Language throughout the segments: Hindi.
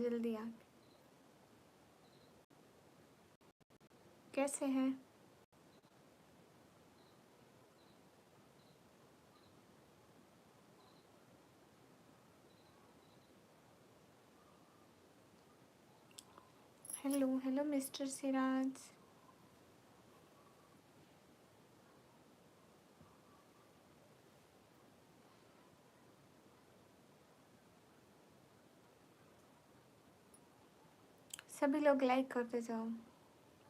जल्दी आ। कैसे हैं? Hello hello mister Siraj. सभी लोग लाइक करते जाओ।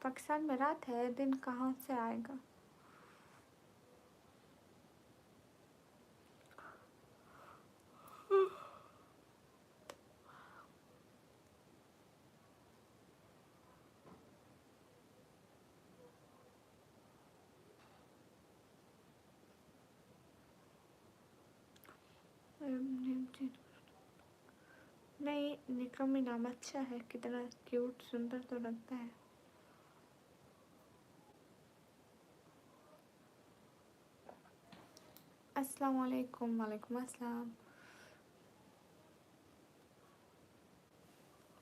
पाकिस्तान में रात है, दिन कहाँ से आएगा? नहीं, निकमी नाम अच्छा है, कितना क्यूट सुंदर तो लगता है। अस्सलाम वालेकुम। वालेकुम अस्सलाम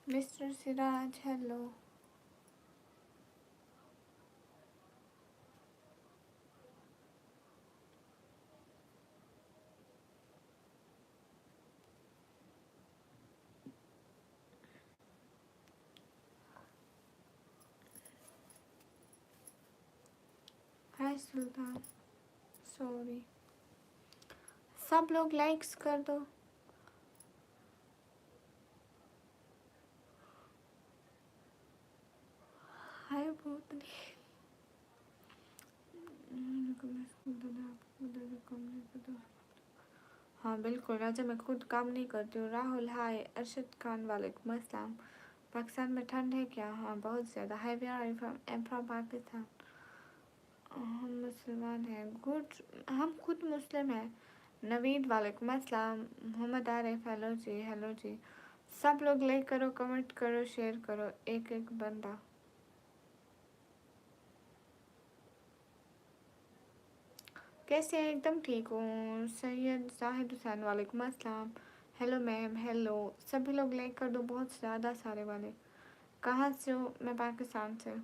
मिस्टर सिराज। हेलो। हाय सुल्तान। सॉरी। सब लोग लाइक्स कर दो। हाय बहुत हाँ बिल्कुल राजा, मैं खुद काम नहीं करती हूँ। राहुल हाय। अरशद खान वालेकुम अस्सलाम। पाकिस्तान में ठंड है क्या? हाँ बहुत ज़्यादा। हाय वेयर आई फ्रॉम पाकिस्तान। हम मुसलमान हैं। गुड। हम खुद मुस्लिम हैं। नवीद वालेकुम अस्सलाम। मोहम्मद आरिफ हेलो जी। हेलो जी। सब लोग लाइक करो, कमेंट करो, शेयर करो, एक एक बंदा। कैसे हैं? एकदम ठीक हूँ। सैयद जाहिद हुसैन वालेकुम अस्सलाम। Hello ma'am. हेलो। सभी लोग लाइक कर दो, बहुत ज़्यादा सारे वाले। कहाँ से हो? मैं पाकिस्तान से।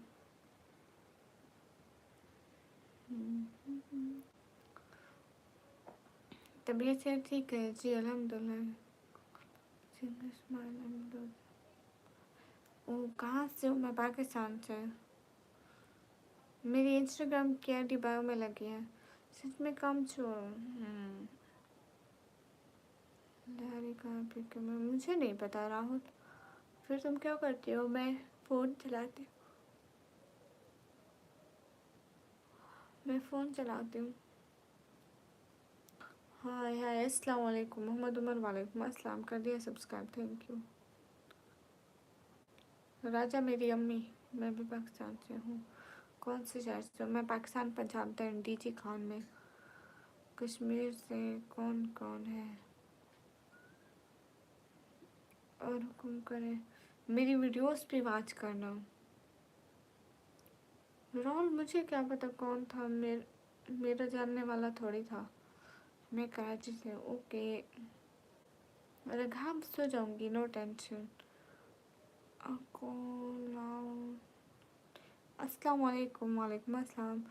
तबीयत से ठीक है जी अल्हम्दुलिल्लाह। ओ कहाँ से हो? मैं पाकिस्तान से। मेरी इंस्टाग्राम की आईडी बायो में लगी है। सच में कम छोड़ो। लहरी कहाँ पे मैं मुझे नहीं पता राहुल। फिर तुम क्या करती हो? मैं फ़ोन चलाती हूँ। मैं फ़ोन चलाती हूँ। हाय हाय अस्सलाम वालेकुम। मोहम्मद उमर वालेकुम अस्सलाम। कर दिया सब्सक्राइब, थैंक यू। राजा मेरी अम्मी। मैं भी पाकिस्तान से हूँ। कौन से शहर से? मैं पाकिस्तान पंजाब डीजी खान में। कश्मीर से कौन कौन है? और हुक्म करें। मेरी वीडियोस भी वॉच करना। राहुल मुझे क्या पता कौन था? मेरा जानने वाला थोड़ी था। मैं कराची से। ओके। अरे घाम सो जाऊंगी, नो टेंशन। अस्सलाम वालेकुम। वालेकुम अस्सलाम।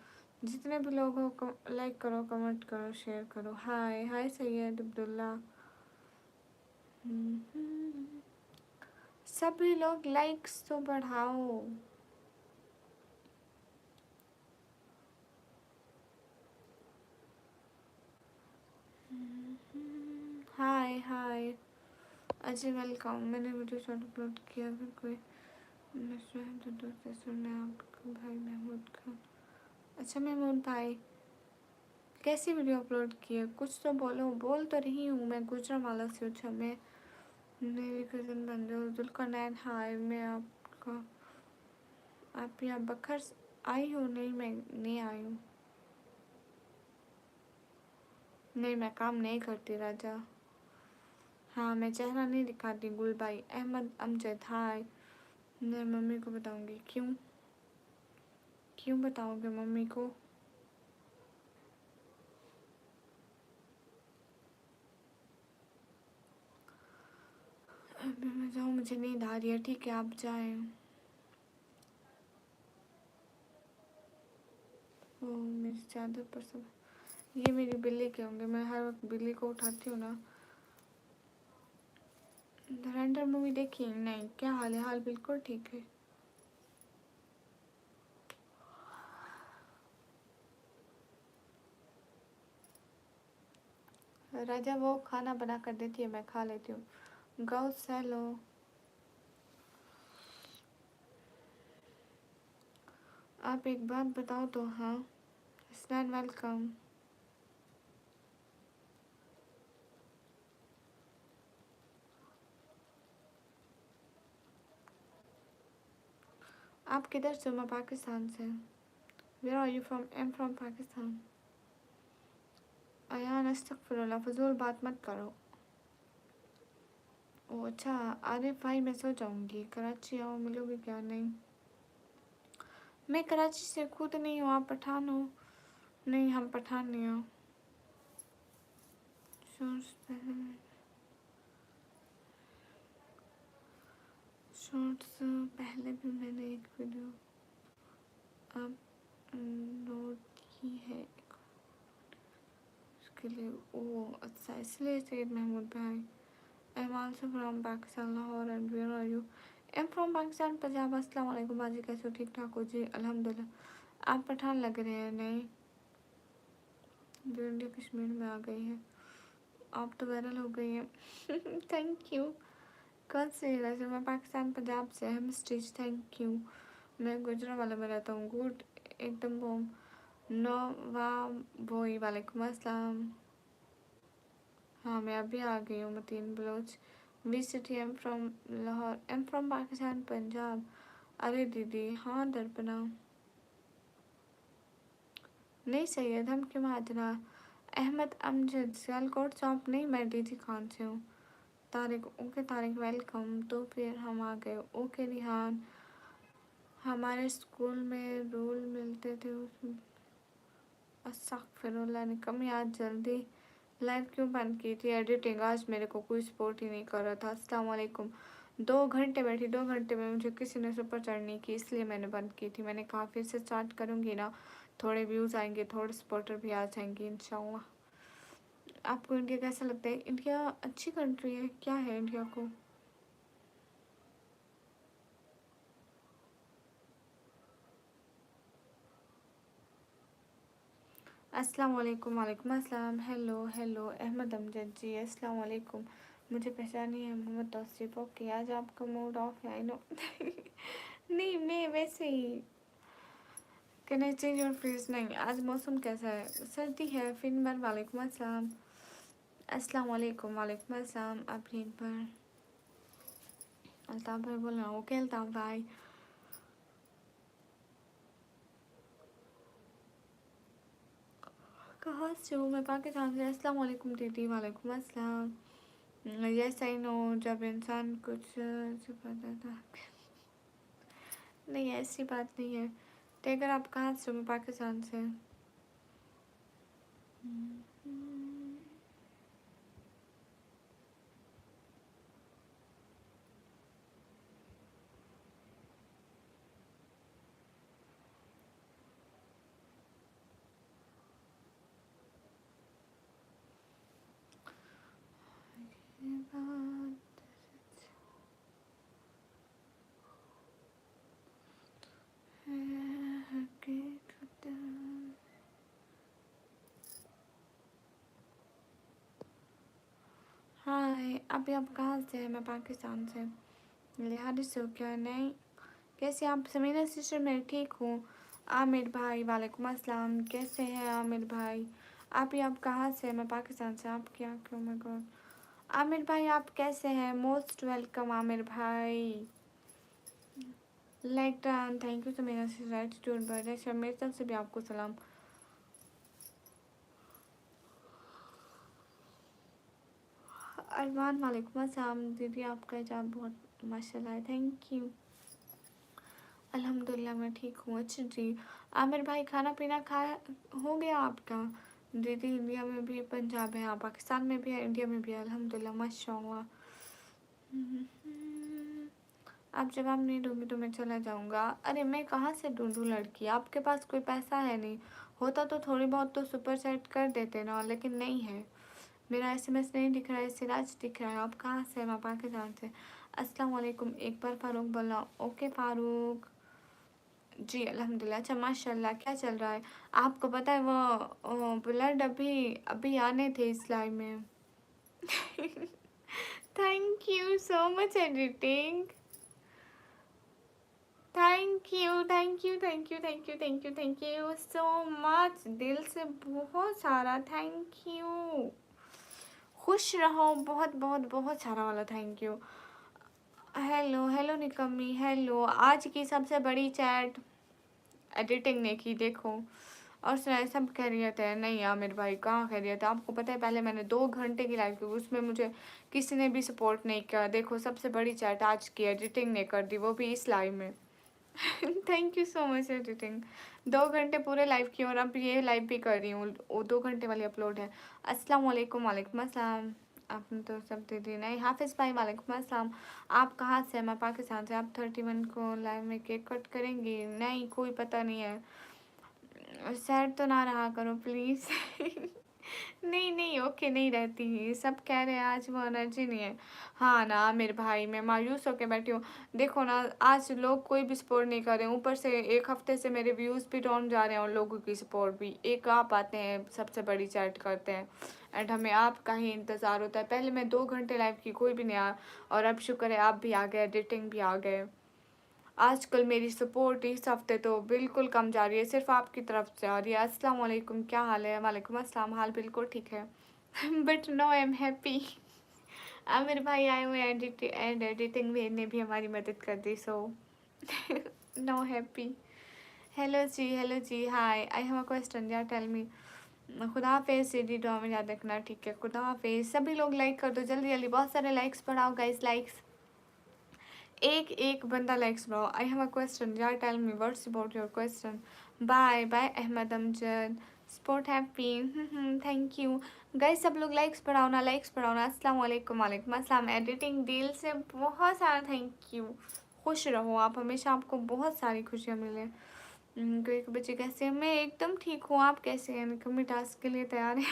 जितने भी लोग हो लाइक करो, कमेंट करो, शेयर करो। हाय हाय सैयद अब्दुल्ला। सभी लोग लाइक्स तो बढ़ाओ। हाय हाय। अजय वेलकम। मैंने वीडियो शॉर्ट अपलोड किया, फिर कोई तो दोस्त सुनने आपका भाई महमूद खान। अच्छा महमूद भाई, कैसी वीडियो अपलोड की है? कुछ तो बोलो। बोल तो रही हूँ मैं गुजरांवाला से। अच्छा मैं मेरी कज़न बन जाओ। जुल्करनैन हाय। मैं आपका आप यहाँ बखर आई हो? नहीं मैं नहीं आई हूँ। नहीं मैं काम नहीं करती राजा। हाँ मैं चेहरा नहीं दिखाती। गुलबाई अहमद अमजद हाय। मैं मम्मी को बताऊँगी। क्यों? क्यों बताओगे मम्मी को? अभी मैं जाऊँ, मुझे मुझे नींद आ रही है। ठीक है आप जाएं। वो मेरी चादर पर सब, ये मेरी बिल्ली के होंगे। मैं हर वक्त बिल्ली को उठाती हूँ ना। धुरंधर मूवी देखी? नहीं। क्या हाल है? हाल बिल्कुल ठीक है। राजा वो खाना बना कर देती है, मैं खा लेती हूँ। Girls hello. आप एक बात बताओ तो। हाँ स्नैन वेलकम। आप किधर से? मैं पाकिस्तान से। Where are you from? I am from Pakistan. Ayaan अस्तगफिरुल्लाह, फजूल बात मत करो। ओ अच्छा। अरे भाई मैं सो जाऊंगी। कराची आओ, मिलोगे क्या? नहीं मैं कराची से खुद नहीं हूँ। आप पठान हो? नहीं हम पठान नहीं हो। शॉर्ट्स पहले भी मैंने एक वीडियो अपलोड की है उसके लिए। ओ अच्छा इसलिए। सैयद महमूद भाई, I am also from Pakistan Lahore and where are you? I am from Pakistan Punjab. अस्सलाम वालेकुम बाजी, कैसे हो? ठीक ठाक हो जी? अल्हम्दुलिल्लाह। आप पठान लग रहे हैं। नहीं जो इंडिया कश्मीर में आ गई है। आप तो वायरल हो गई हैं। Thank you. कल से वैसे मैं पाकिस्तान पंजाब से। हम स्टिच थैंक यू। मैं गुजरावाला में रहता हूँ। गुड एकदम बोम। नोवा बोई वालेकुम अस्सलाम। हाँ मैं अभी आ गई हूँ। Mateen Baloch. We city am from Lahore am from Pakistan Punjab. अरे दीदी हाँ दर्पणा। नहीं सैयद हम क्यों माजना। अहमद अमजद सियालकोट से। आप? नहीं मैं डीजी खान से हूँ। Tariq okay Tariq welcome. तो फिर हम आ गए। ओके रिहान। हमारे स्कूल में रूल मिलते थे उसमें। अस्तगफिरुल्लाह निकम्मी। आज जल्दी लाइव क्यों बंद की थी? एडिटिंग। आज मेरे को कोई सपोर्ट ही नहीं कर रहा था। अस्सलाम वालेकुम। 2 घंटे बैठी, 2 घंटे में मुझे किसी ने सुपर चढ़ नहीं की, इसलिए मैंने बंद की थी। मैंने कहा फिर से स्टार्ट करूँगी ना, थोड़े व्यूज़ आएंगे, थोड़े सपोर्टर भी आ जाएंगे इंशाल्लाह। आपको इंडिया कैसा लगता है? इंडिया अच्छी कंट्री है। क्या है इंडिया को? अस्सलाम वालेकुम। वालेकुम अस्सलाम। हेलो हेलो अहमद अमजद जी अस्सलाम वालेकुम। मुझे पहचानी है मोहम्मद तौसीफ। ओके आज आपका मूड ऑफ है आई नो। नहीं मैं वैसे ही। Can I change your face? नहीं। आज मौसम कैसा है? सर्दी है। फिनवर वालेकुम अस्सलाम। अस्सलाम वालेकुम। वालेकुम अस्सलाम। आप एक बार अल्ताफ़ भाई बोल रहा हूँ। ओके अल्ताफ़ भाई। कहाँ से हो? मैं पाकिस्तान से। अस्सलाम वालेकुम दीदी। वालेकुम अस्सलाम। Yes I know. जब इंसान कुछ छुपाता था। नहीं ऐसी बात नहीं है। टेगर आप कहाँ से हो? मैं पाकिस्तान से। ये बात है हकीकत। हाय अभी आप कहाँ से हैं? मैं पाकिस्तान से। लिहाज से हो क्या? नहीं कैसे आप? समीना सिस्टर मैं ठीक हूँ। आमिर भाई वालेकुम अस्सलाम। कैसे हैं आमिर भाई? आप कहाँ से हैं? मैं पाकिस्तान से। आप क्या क्यों? मैं गॉड। आमिर भाई आप कैसे हैं? मोस्ट वेलकम आमिर भाई। Like done. Thank you Sameena sister. Attitude birth मेरी तरफ से भी आपको सलाम। अरमान वालेकुम अस्सलाम। दीदी आपका हिजाब बहुत माशाल्लाह है। Thank you. अल्हम्दुलिल्लाह मैं ठीक हूँ। अच्छा जी आमिर भाई खाना पीना खाया हो गया आपका? दीदी इंडिया में भी पंजाब है। हाँ पाकिस्तान में भी है, इंडिया में भी है। अल्हम्दुलिल्लाह माशाल्लाह। आप जवाब नहीं दोगे तो मैं चला जाऊँगा। अरे मैं कहाँ से ढूँढूँ लड़की, आपके पास कोई पैसा है नहीं, होता तो थोड़ी बहुत तो सुपर चैट कर देते ना, लेकिन नहीं है। मेरा एसएमएस नहीं दिख रहा है, सिराज दिख रहा है। आप कहाँ से हैं? मैं पाकिस्तान से। अस्सलाम वालेकुम, एक बार फ़ारूक बोलना। ओके फ़ारूक जी, अल्हम्दुलिल्लाह। अच्छा माशाल्लाह, क्या चल रहा है? आपको पता है वो ब्लड अभी अभी आने थे इस लाइव में। Thank you so much editing, thank you thank you thank you thank you thank you thank you so much, दिल से बहुत सारा थैंक यू। खुश रहो, बहुत बहुत बहुत सारा वाला थैंक यू। हेलो हेलो निकम्मी, हेलो। आज की सबसे बड़ी चैट एडिटिंग ने की, देखो। और सुनाए, सब खैरियत है? नहीं यार मेरे भाई, कहाँ खैरियत है? आपको पता है पहले मैंने 2 घंटे की लाइव की, उसमें मुझे किसी ने भी सपोर्ट नहीं किया। देखो सबसे बड़ी चैट आज की एडिटिंग ने कर दी, वो भी इस लाइव में। Thank you so much editing. 2 घंटे पूरे लाइव की, और अब ये लाइव भी कर रही हूँ, वो 2 घंटे वाली अपलोड है। अस्सलाम वालेकुम, वालेकुम अस्सलाम। आपने तो सब दे दी। नहीं हाफिज़ भाई, वालेकुम अस्सलाम। आप कहाँ से हैं? मैं पाकिस्तान से। आप 31 को लाइव में केक कट करेंगी? नहीं, कोई पता नहीं है। सैड तो ना रहा करो प्लीज़। नहीं नहीं, ओके नहीं रहती, सब कह रहे हैं आज वो एनर्जी नहीं है। हाँ ना मेरे भाई, मैं मायूस होके बैठी हूँ। देखो ना, आज लोग कोई भी सपोर्ट नहीं कर रहे हैं, ऊपर से 1 हफ्ते से मेरे व्यूज़ भी डाउन जा रहे हैं और लोगों की सपोर्ट भी। एक आप आते हैं, सबसे बड़ी चैट करते हैं, एंड हमें आपका ही इंतज़ार होता है। पहले मैं 2 घंटे लाइव की, कोई भी नहीं आया, और अब शुक्र है आप भी आ गए, एडिटिंग भी आ गए। आजकल मेरी सपोर्ट इस हफ्ते तो बिल्कुल कम जा रही है, सिर्फ आपकी तरफ से आ रही है। अस्सलाम वालेकुम, क्या हाल है? वालेकुम अस्सलाम, हाल बिल्कुल ठीक है। But no I am happy. मेरे भाई आए हुए हैं एंड एडिटिंग में, ने भी हमारी मदद कर दी, so no happy. Hello ji, hi, I have a question, या टेल मी। खुदा हाफिज़, सीधी दुआ में याद रखना, ठीक है? खुदा हाफिज़। सभी लोग लाइक कर दो जल्दी जल्दी, बहुत सारे लाइक्स बढ़ाओ गाइस, लाइक्स। एक एक बंदा लाइक्स बढ़ाओ। आई हैव अ क्वेश्चन, यार tell me what's about your question. Bye bye Ahmed Amjad, sport happy. Thank you guys, सब लोग लाइक्स बढ़ाओ ना, लाइक्स बढ़ाओ ना। अस्सलाम वालेकुम, वालेकुम अस्सलाम। एडिटिंग दिल से बहुत सारा थैंक यू। खुश रहो आप हमेशा, आपको बहुत सारी खुशियाँ मिले। कोई बच्चे कैसे हैं? मैं एकदम ठीक हूँ, आप कैसे हैं? निकम्मी टास्क के लिए तैयार है?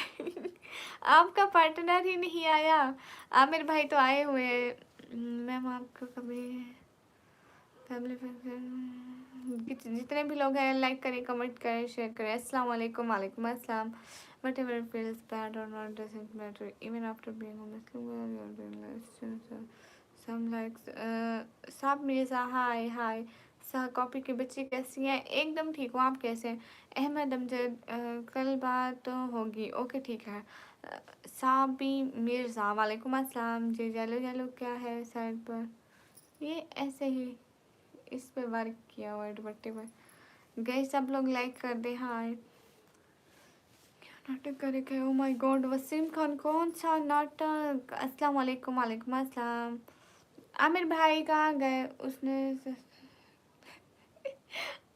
आपका पार्टनर ही नहीं आया। आप मेरे भाई तो आए हुए हैं। मैम आपको कभी फैमिली जितने भी लोग हैं, लाइक करें, कमेंट करें, शेयर करें। अस्सलाम वालेकुम, वालेकुम अस्सलाम। वट एवर फील्स बैड और not doesn't matter even after being a Muslim, some likes. साहब मिर्ज़ा, हाय हाय। सह कॉपी के बच्चे कैसी हैं? एकदम ठीक हूँ, आप कैसे हैं? अहमद अमजद, कल बात होगी, ओके ठीक है। साबी मिर्ज़ा, वालेकुम अस्सलाम जी। येलो येलो क्या है साइड पर? ये ऐसे ही इस पे वर्क किया हुआ है दुपट्टे पर। गए सब लोग लाइक कर दे। हाय, क्या नाटक करे गए? Oh my God, Waseem Khan, कौन सा नाटक? अस्सलाम वालेकुम, वालेकुम अस्सलाम। आमिर भाई कहाँ गए? उसने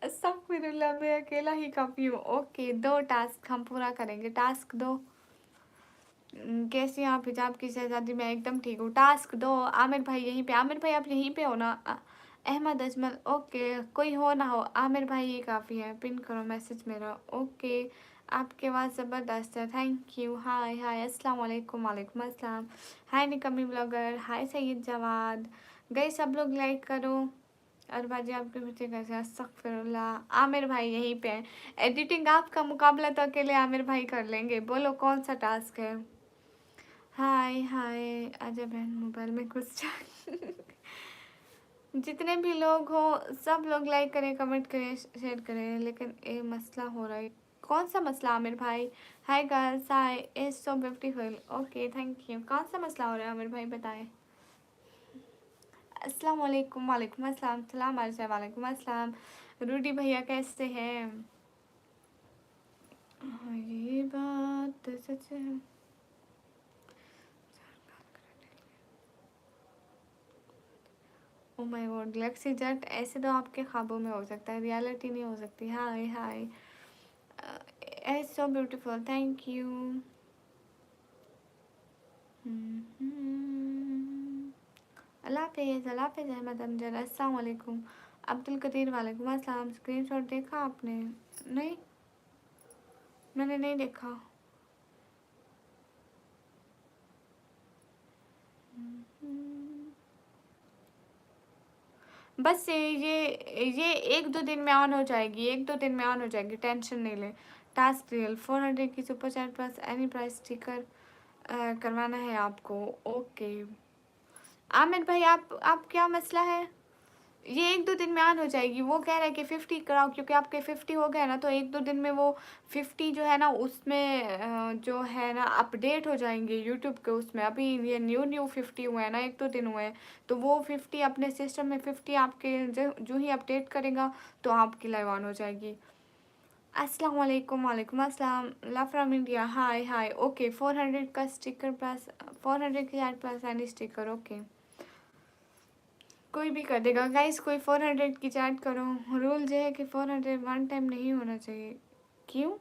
अस्तगफिरुल्लाह, मैं अकेला ही काफ़ी हूँ। ओके, 2 टास्क हम पूरा करेंगे, टास्क 2। कैसी हैं आप हिजाब की शहजादी? मैं एकदम ठीक हूँ। टास्क 2, आमिर भाई यहीं पे। आमिर भाई आप यहीं पे हो ना? अहमद अजमल, ओके, कोई हो ना हो, आमिर भाई ये काफ़ी है। पिन करो मैसेज मेरा, ओके। आपके आवाज़ ज़बरदस्त है, थैंक यू। हाय हाय, अस्सलाम वालेकुम, वालेकुम अस्सलाम। हाय निकम्मी ब्लॉगर, हाय सैयद जवाद। गए सब लोग लाइक करो। और बाजी आपके बच्चे कैसे हैं? अस्तगफिरुल्लाह, आमिर भाई यहीं पे हैं। एडिटिंग आपका मुकाबला तो अकेले आमिर भाई कर लेंगे। बोलो कौन सा टास्क है? हाय हाय, आजा बहन मोबाइल में घुस जा। जितने भी लोग हो, सब लोग लाइक करें, कमेंट करें, शेयर करें। लेकिन ये मसला हो रहा है। कौन सा मसला आमिर भाई? Hi girls, hi is so beautiful, okay thank you. कौन सा मसला हो रहा है आमिर भाई, बताएं। अस्सलाम वालेकुम, वालेकुम अस्सलाम, सलाम अर्ज़ है, वालेकुम अस्सलाम। रूडी भैया कैसे हैं? हाँ, ये बात सच है। ओ माय गॉड, गैलेक्सी जेट ऐसे तो आपके ख्वाबों में हो सकता है, रियलिटी नहीं हो सकती। Hi hi, is so beautiful, thank you. अल्लाह हाफिज़ अहमद अमजद अस्सलाम वालेकुम। अब्दुल कदीर वालेकुम अस्सलाम। स्क्रीनशॉट देखा आपने? नहीं, मैंने नहीं देखा। बस ये 1-2 दिन में ऑन हो जाएगी, 1-2 दिन में ऑन हो जाएगी, टेंशन नहीं ले। टास्क रियल 400 की super chat plus any price sticker करवाना है आपको। ओके आमिर भाई, आप क्या मसला है? ये 1-2 दिन में ऑन हो जाएगी। वो कह रहा है कि 50 कराओ, क्योंकि आपके 50 हो गए ना, तो 1-2 दिन में वो 50 जो है ना उसमें जो है ना अपडेट हो जाएंगे यूट्यूब के उसमें। अभी ये न्यू 50 हुए हैं ना, 1-2 दिन हुए हैं, तो वो 50 अपने सिस्टम में 50 आपके जो ही अपडेट करेगा तो आपकी लाइव ऑन हो जाएगी। अस्सलाम वालेकुम। वालेकुम अस्सलाम। Love from India. Hi hi. Okay 400 का स्टिकर प्लस 400 की add plus any sticker. Okay कोई भी कर देगा गाइस, कोई 400 की चैट करो। रूल जो है कि 400 वन टाइम नहीं होना चाहिए। क्यों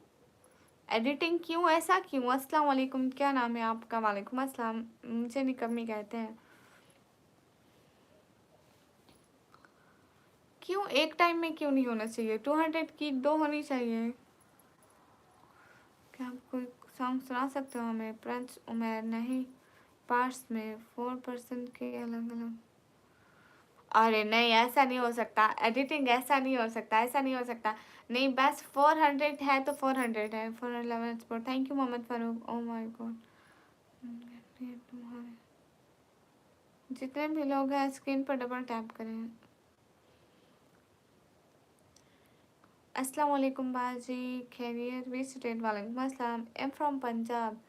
एडिटिंग, क्यों ऐसा क्यों? अस्सलाम वालेकुम, क्या नाम है आपका? वालेकुम अस्सलाम। मुझे निकम्मी कहते हैं। क्यों एक टाइम में क्यों नहीं होना चाहिए? 200 की 2 होनी चाहिए। क्या आप कोई सॉन्ग सुना सकते हो हमें? प्रिंस उमर नहीं, पार्स में 4% के अलग अलग। अरे नहीं, ऐसा नहीं हो सकता। एडिटिंग ऐसा नहीं हो सकता, ऐसा नहीं हो सकता। नहीं, बस 400 है तो 400 है। 411 sport. Thank you Mohammad Farooq. Oh my God, तुम्हारे जितने भी लोग हैं स्क्रीन पर डबल टैप करें। अस्सलाम वालेकुम बाजी, खैरियत? वी स्टेट वालेकुम अस्सलाम। Am from Punjab.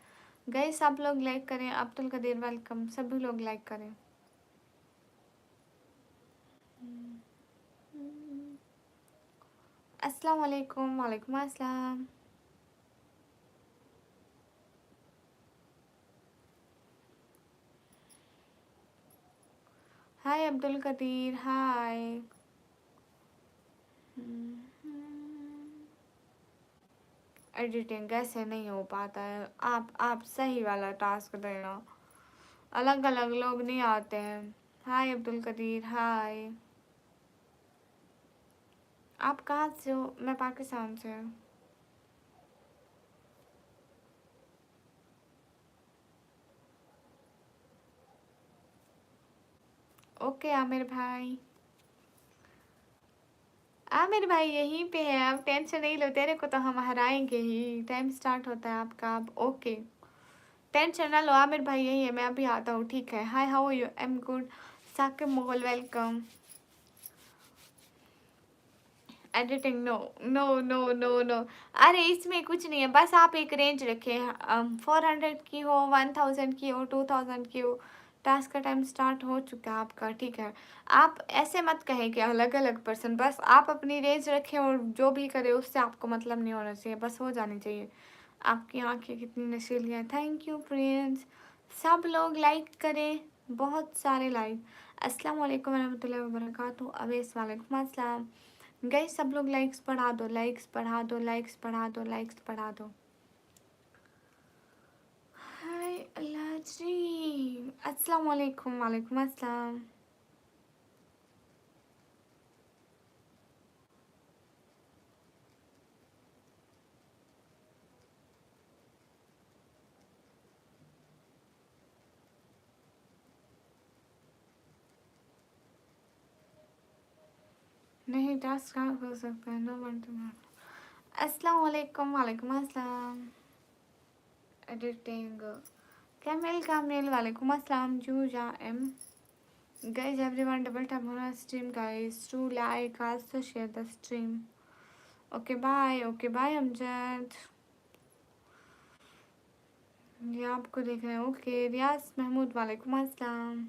गए सब लोग लाइक करें। अब्दुल कदीर वेलकम। सभी लोग लाइक करें। अस्सलाम वालेकुम। वालेकुम अस्सलाम। हाय अब्दुल कदीर, हाय। एडिटिंग कैसे नहीं हो पाता है? आप सही वाला टास्क देना, अलग अलग लोग नहीं आते हैं। हाय अब्दुल कदीर, हाय। आप कहाँ से हो? मैं पाकिस्तान से हूँ। ओके आमिर भाई, आमिर भाई यहीं पे है, आप टेंशन नहीं लो, तेरे को तो हम हराएंगे ही। टाइम स्टार्ट होता है आपका अब। ओके टेंशन ना लो, आमिर भाई यही है, मैं अभी आता हूँ, ठीक है? Hi how are you? I am good. Saqib Mughal welcome. Editing no no no no no. अरे इसमें कुछ नहीं है, बस आप एक रेंज रखें। 400 की हो, 1000 की हो, 2000 की हो। टास्क का टाइम स्टार्ट हो चुका है आपका, ठीक है? आप ऐसे मत कहें कि अलग अलग पर्सन, बस आप अपनी रेंज रखें और जो भी करे उससे आपको मतलब नहीं होना चाहिए, बस हो जानी चाहिए। आपकी आंखें कितनी नशीली हैं। Thank you friends. सब लोग लाइक करें, बहुत सारे लाइक। अस्सलाम वालेकुम रहमतुल्लाहि व बरकातहू। अवैस वालेकुम अस्सलाम। गाइस सब लोग लाइक्स बढ़ा दो, लाइक्स बढ़ा दो, लाइक्स बढ़ा दो, लाइक्स बढ़ा दो। हाय अल्लाह जी। अस्सलाम वालेकुम। वालेकुम अस्सलाम। नहीं टास्क कहाँ हो सकता है? No one two one. अस्सलाम वालेकुम। वालेकुम अस्सलाम। एडिटिंग कैमेल कामेल। वालेकुम अस्सलाम। जूजा एम। Guys, everyone double tap on our stream, guys, to like, also share the stream. Okay, bye. Okay, bye, Amjad. ये आपको देख रहे हैं। ओके रियाज महमूद, वालेकुम अस्सलाम।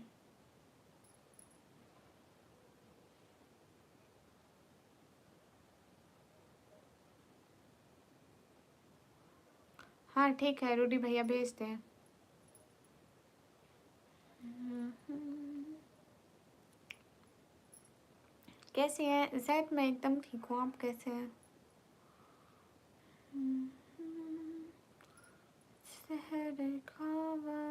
हाँ ठीक है, रूडी भैया भेजते हैं। कैसे हैं जैद? मैं एकदम ठीक हूँ, आप कैसे हैं? सहर खावा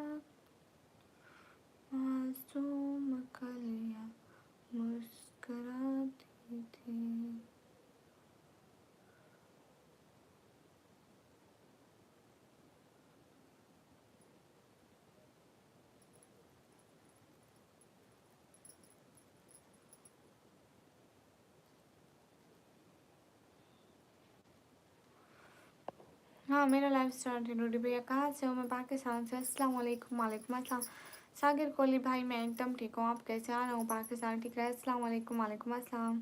मासूम हाँ मेरा लाइव स्टार्ट है। नूरी भैया कहाँ से हो? मैं पाकिस्तान से। अस्सलाम वालेकुम। वालेकुम अस्सलाम। सागिर कोहली भाई मैं एकदम ठीक हूँ, आप कैसे? आ रहा हूँ पाकिस्तान, ठीक है। अस्सलाम वालेकुम। वालेकुम अस्सलाम।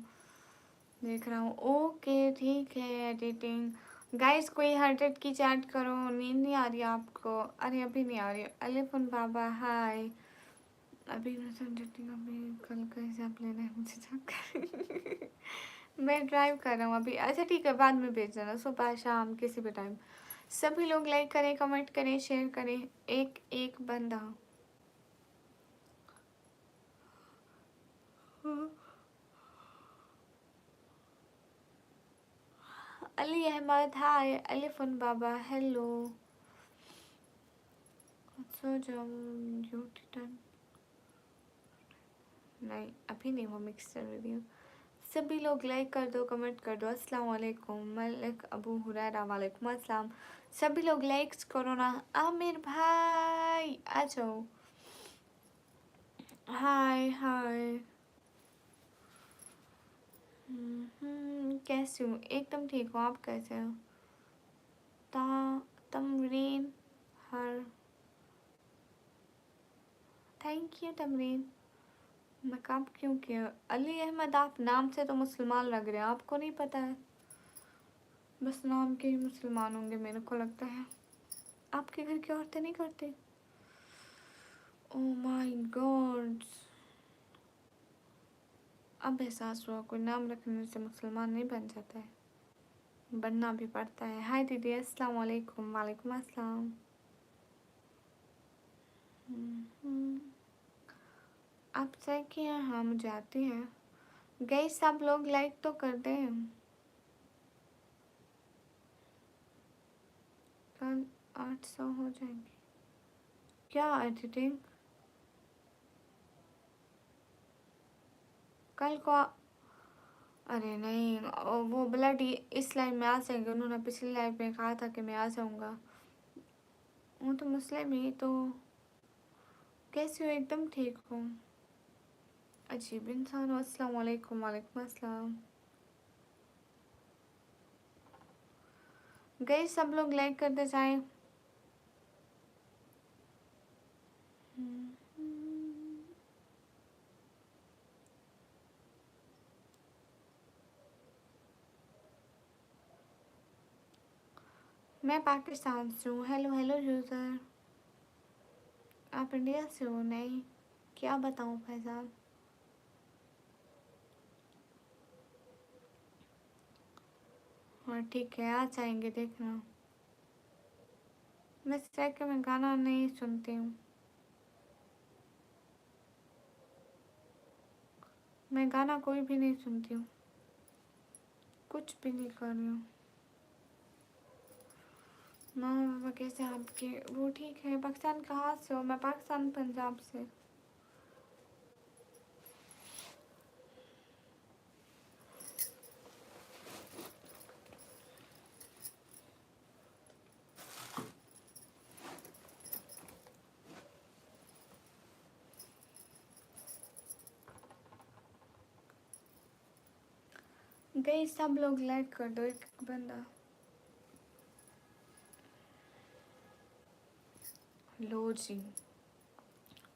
देख रहा हूँ, ओके ठीक है। एडिटिंग गाइस, कोई 100 की चैट करो। नींद नहीं आ रही आपको? अरे अभी नहीं आ रही। अलिफुन बाबा हाय। अभी अभी कल का हिसाब लेना है मुझे जाकर। मैं ड्राइव कर रहा हूँ अभी। अच्छा ठीक है, बाद में भेज देना, सुबह शाम किसी भी टाइम। सभी लोग लाइक करें, कमेंट करें, शेयर करें। एक एक बंदा। अली अहमद हाय। अलिफुन बाबा हेलो। सो जाओ ड्यूटी टाइम। नहीं अभी नहीं, वो मिक्सर वीडियो। सभी लोग लाइक कर दो, कमेंट कर दो। अस्सलाम वालेकुम। मलिक अबू हुरैरा वालेकुम अस्सलाम। सभी लोग लाइक्स करो ना। आमिर भाई आ जाओ। हाय हाय। कैसे हो? एकदम ठीक हो, आप कैसे हो? ता तमरीन हर। Thank you Tamreen. मैं काम क्यों किया? अली अहमद आप नाम से तो मुसलमान लग रहे हैं, आपको नहीं पता है? बस नाम के ही मुसलमान होंगे मेरे को लगता है। आपके घर की औरतें नहीं करते? ओ माय गॉड। अब एहसास हुआ कोई नाम रखने से मुसलमान नहीं बन जाता है, बनना भी पड़ता है। हाय दीदी अस्सलाम वालेकुम। वालेकुम अस्सलाम। हम्म, आप सही किया। हाँ मुझे आती है। गई सब लोग लाइक तो कर दें। कल 800 हो जाएंगे क्या एडिटिंग? कल को अरे नहीं, वो ब्लड इस लाइव में आ जाएंगे। उन्होंने पिछली लाइव में कहा था कि मैं आ जाऊंगा। वो तो मुस्लिम ही तो। कैसे हो? एकदम ठीक हूँ। अजीब इंसान हो। अस्सलाम वालेकुम। वालेकुम अस्सलाम। गए सब लोग लाइक करते जाएं। मैं पाकिस्तान से हूँ। Hello hello user. आप इंडिया से हो? नहीं, क्या बताऊँ फैजान। हाँ ठीक है, आ जाएंगे देखना। मैं सच में गाना नहीं सुनती हूँ। मैं गाना कोई भी नहीं सुनती हूँ, कुछ भी नहीं कर रही हूँ। मामा पापा कैसे आपके? वो ठीक है। पाकिस्तान कहाँ से हो? मैं पाकिस्तान पंजाब से। गई सब लोग लाइक कर दो। एक बंदा। लो जी,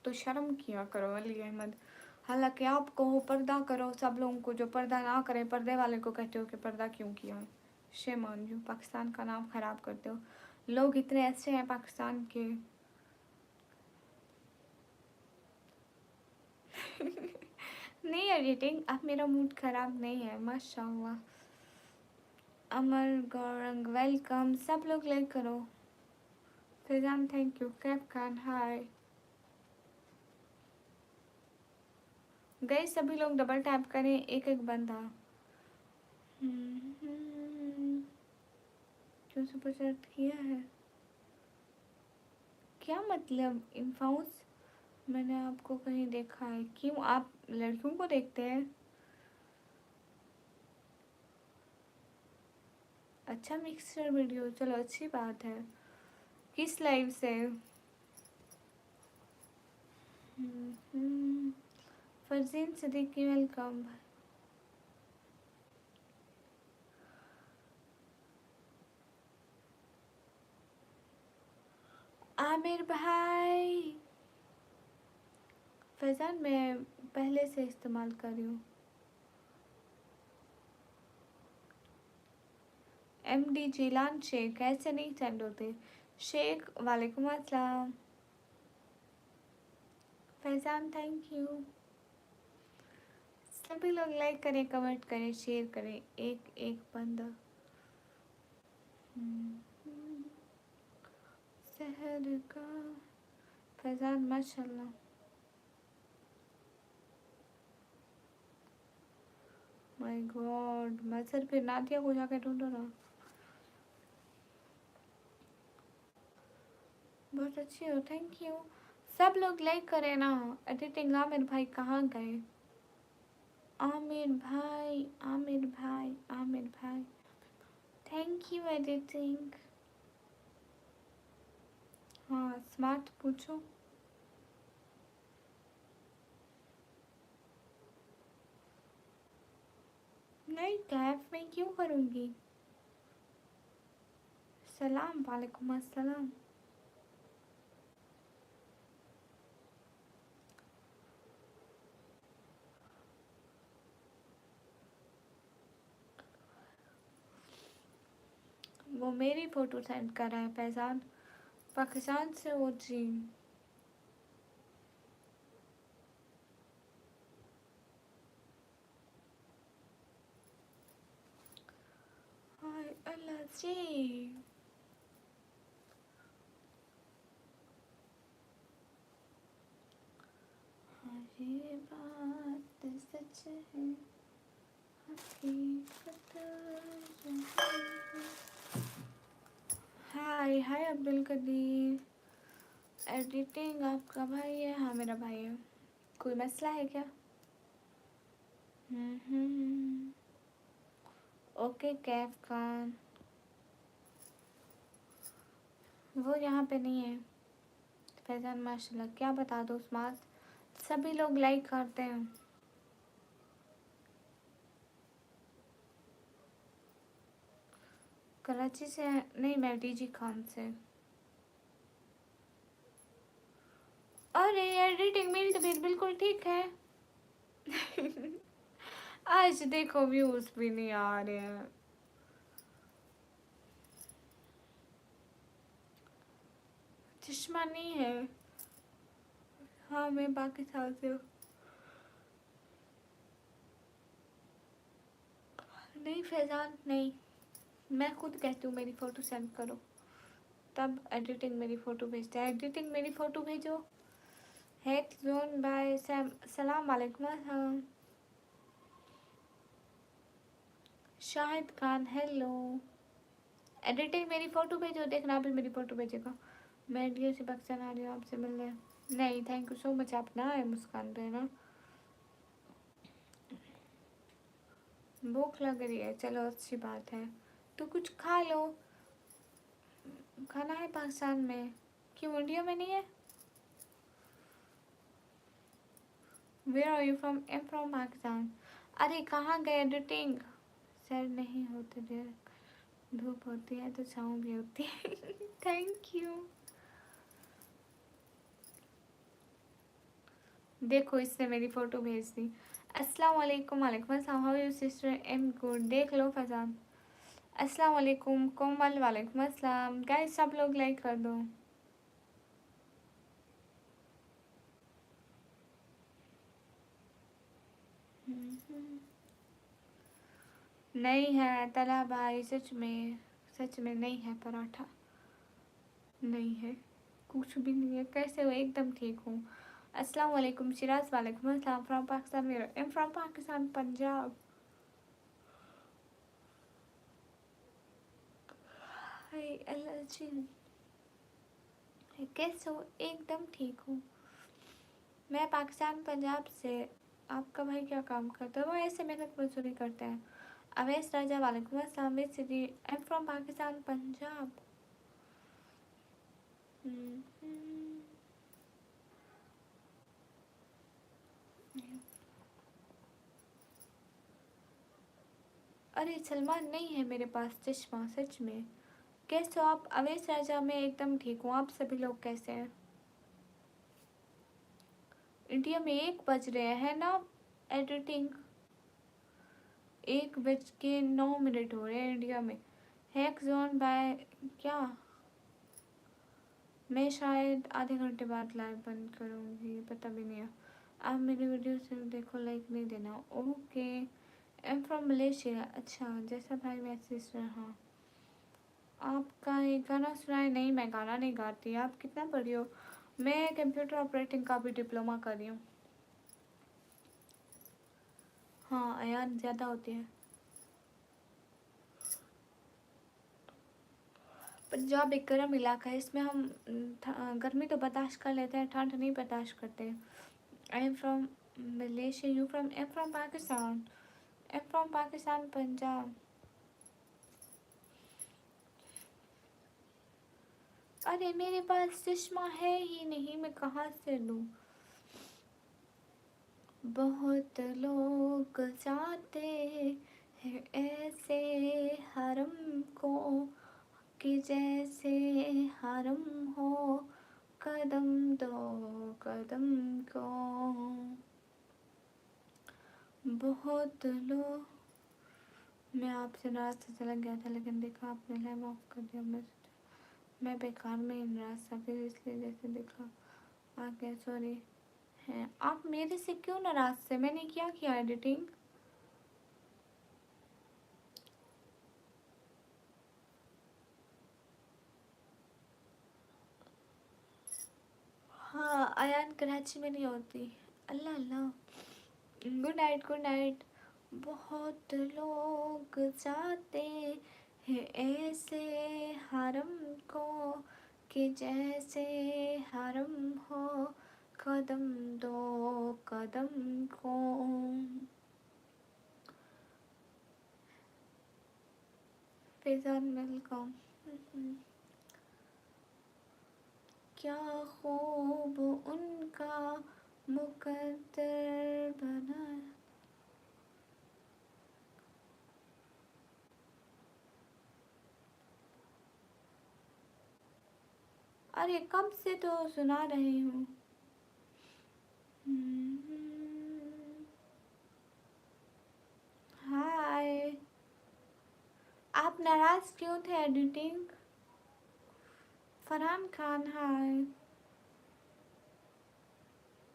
तो शर्म किया करो अली अहमद। हालांकि आप कहो पर्दा करो, सब लोगों को जो पर्दा ना करे पर्दे वाले को कहते हो कि पर्दा क्यों किया है। Shame on you. पाकिस्तान का नाम खराब करते हो। लोग इतने ऐसे हैं पाकिस्तान के। नहीं एडिटिंग, अब मेरा मूड खराब नहीं है माशाल्लाह। अमर गौरंग वेलकम। सब लोग लाइक करो। Faizan thank you. Kaif Khan hi. गए सभी लोग डबल टैप करें, एक एक बंदा। क्यों सुपर चैट किया है? क्या मतलब इन्फाउस? मैंने आपको कहीं देखा है। क्यों आप लड़कियों को देखते हैं? अच्छा मिक्सर वीडियो, चलो अच्छी बात है। किस लाइव से? फरजीन सिद्दीकी वेलकम। आमिर भाई, फैजान मैं पहले से इस्तेमाल कर रही हूँ। MD जिलान शेख ऐसे नहीं सेंड होते। शेख वालेकुम अस्सलाम। Faizan thank you. सभी लोग लाइक करें, कमेंट करें, शेयर करें, एक एक बंदा। शहर का फैजान माशाल्लाह। माय गॉड, मैं सर फिर नादिया को जाके ढूंढो ना। बहुत अच्छी हो, थैंक यू। सब लोग लाइक करें ना। एडिटिंग आमिर भाई कहाँ गए? आमिर भाई, आमिर भाई, आमिर भाई, थैंक यू एडिटिंग। हाँ स्मार्ट पूछो। नहीं कैफ में क्यों करूँगी? सलाम वालेकुम अस्सलाम। वो मेरी फ़ोटो सेंड कर रहा है फैजान, पाकिस्तान से वो जी। हाय अल्लाह जी। हाँ ये बात सच है, हकीकत है। हाय हाय अब्दुल कदीर। एडिटिंग आपका भाई है? हाँ मेरा भाई है। कोई मसला है क्या? ओके कैफ खान, वो यहाँ पे नहीं है। फैजान माशाल्लाह, क्या बता दो स्मार्ट, सभी लोग लाइक करते हैं। कराची से नहीं, मैं डीजी खान से। अरे एडिटिंग मेरी तबीयत बिल्कुल ठीक है। आज देखो व्यूज भी नहीं आ रहे हैं। चश्मा नहीं है। हाँ मैं पाकिस्तान से हूँ। नहीं फैजान नहीं, मैं खुद कहती हूँ मेरी फ़ोटो सेंड करो, तब एडिटिंग मेरी फ़ोटो भेजता है। एडिटिंग मेरी फ़ोटो भेजो। हेड जोन बाय सलाम वालेकुम। शाहिद खान हेलो। एडिटिंग मेरी फ़ोटो भेजो, देखना अभी मेरी फ़ोटो भेजेगा। मैं इंडिया से पाकिस्तान आ रही हूँ आपसे मिलने। नहीं थैंक यू सो मच, आप ना आए मुस्कान पे ना। भूख लग रही है, चलो अच्छी बात है, तो कुछ खा लो। खाना है पाकिस्तान में, क्यों इंडिया में नहीं है? Where are you from? Am from Pakistan. अरे कहाँ गए एडिटिंग? सर नहीं होते देर, धूप होती है तो छाँव भी होती है। Thank you. देखो इसने मेरी फ़ोटो भेज दी। अस्सलाम वालेकुम। वालेकुम अस्सलाम। How you sister? Am good. देख लो फैजान। अस्सलाम वालेकुम कोमल। वालेकुम अस्सलाम। गाइस सब लोग लाइक कर दो। नहीं है तला भाई, सच में नहीं है पराठा, नहीं है, कुछ भी नहीं है। कैसे हो? एकदम ठीक हूँ। अस्सलाम वालेकुम शिराज। वालेकुम अस्सलाम। फ्रॉम पाकिस्तान, मेरा एम फ्रॉम पाकिस्तान पंजाब। हाय अल्लाह जी, कैसे हो? एकदम ठीक हूँ। मैं पाकिस्तान पंजाब से। आपका भाई क्या काम करता है? वो ऐसे मेहनत मजदूरी करते हैं। अवैस राजा। वालेकुम अस्सलाम। Which city? I am from Pakistan Punjab. अरे सलमान नहीं है मेरे पास चश्मा, सच में कैसे हो आप? अवेश राजा, मैं एकदम ठीक हूँ। आप सभी लोग कैसे हैं? इंडिया में 1 बज रहे हैं ना? एडिटिंग 1 बज के 9 मिनट हो रहे हैं इंडिया में। हैक जोन बाय क्या? मैं शायद आधे घंटे बाद लाइव बंद करूँगी, पता भी नहीं है। आप मेरी वीडियो सिर्फ देखो, लाइक नहीं देना। ओके। Am from Malaysia. अच्छा, जैसा भाई मैसेज रहा। आपका एक गाना सुनाए? नहीं, मैं गाना नहीं गाती। आप कितना पढ़ी हो? मैं कंप्यूटर ऑपरेटिंग का भी डिप्लोमा कर रही हूँ। हाँ, अयान ज़्यादा होती है। पंजाब एक गर्म इलाका है, इसमें हम गर्मी तो बर्दाश्त कर लेते हैं, ठंड नहीं बर्दाश्त करते। आई am from Malaysia, you from? Am from Pakistan. M from Pakistan, Punjab. अरे मेरे पास चश्मा है ही नहीं, मैं कहाँ से लूँ? बहुत लोग जाते हैं ऐसे हरम को, कि जैसे हरम हो कदम दो कदम को। बहुत लोग। मैं आपसे नाराज से चला गया था, लेकिन देखा आपने लाइव ऑफ कर दिया। मैं बेकार में ही नाराज था, फिर इसलिए जैसे देखा आ गया। सॉरी। हैं आप मेरे से क्यों नाराज थे? मैंने क्या किया एडिटिंग? हाँ, अयान कराची में नहीं होती। अल्लाह अल्लाह। Good night, good night. बहुत लोग जाते हैं ऐसे हरम को, कि जैसे हरम हो कदम दो कदम को। फैजान वेलकम। क्या खूब उनका मुकद्दर बना। अरे कब से तो सुना रही हूँ। हाय। आप नाराज क्यों थे एडिटिंग? फरहान खान, हाय।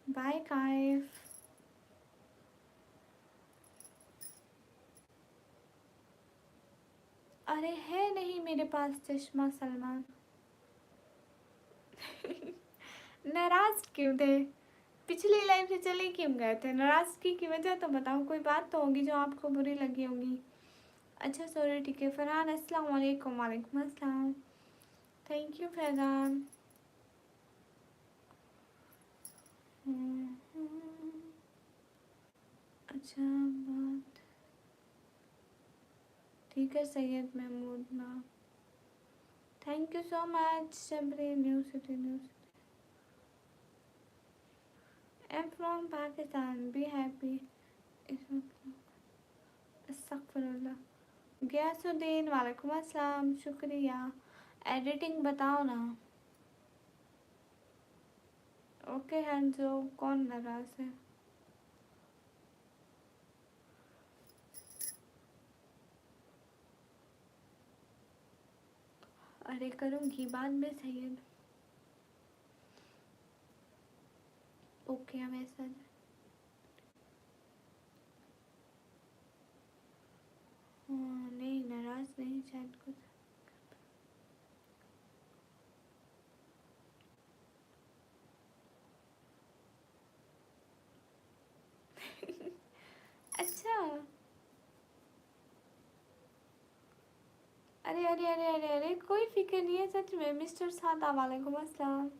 बाय काइफ। अरे है नहीं मेरे पास चश्मा सलमान। नाराज क्यों थे? पिछली लाइफ से चले क्यों गए थे? नाराजगी की वजह तो बताओ, कोई बात तो होगी जो आपको बुरी लगी होगी। अच्छा सॉरी, ठीक है। फरहान अस्सलाम वालेकुम। वालेकुम अस्सलाम। Thank you Faizan. अच्छा बात। ठीक है सैयद महमूद ना। Thank you so much Shabri. New city, new city. I am from Pakistan, be happy. अस्तगफिरुल्लाह। गयासुद्दीन, वालेकुम अस्सलाम, शुक्रिया। एडिटिंग बताओ ना। ओके हैंजो, कौन नाराज है? अरे करूँगी बाद में सैयद। ओके, हम ऐसा। हाँ नहीं, नाराज नहीं शायद कुछ। अच्छा। अरे अरे अरे अरे अरे, कोई फिक्र नहीं है सच में मिस्टर सादा, वालेकुम अस्सलाम।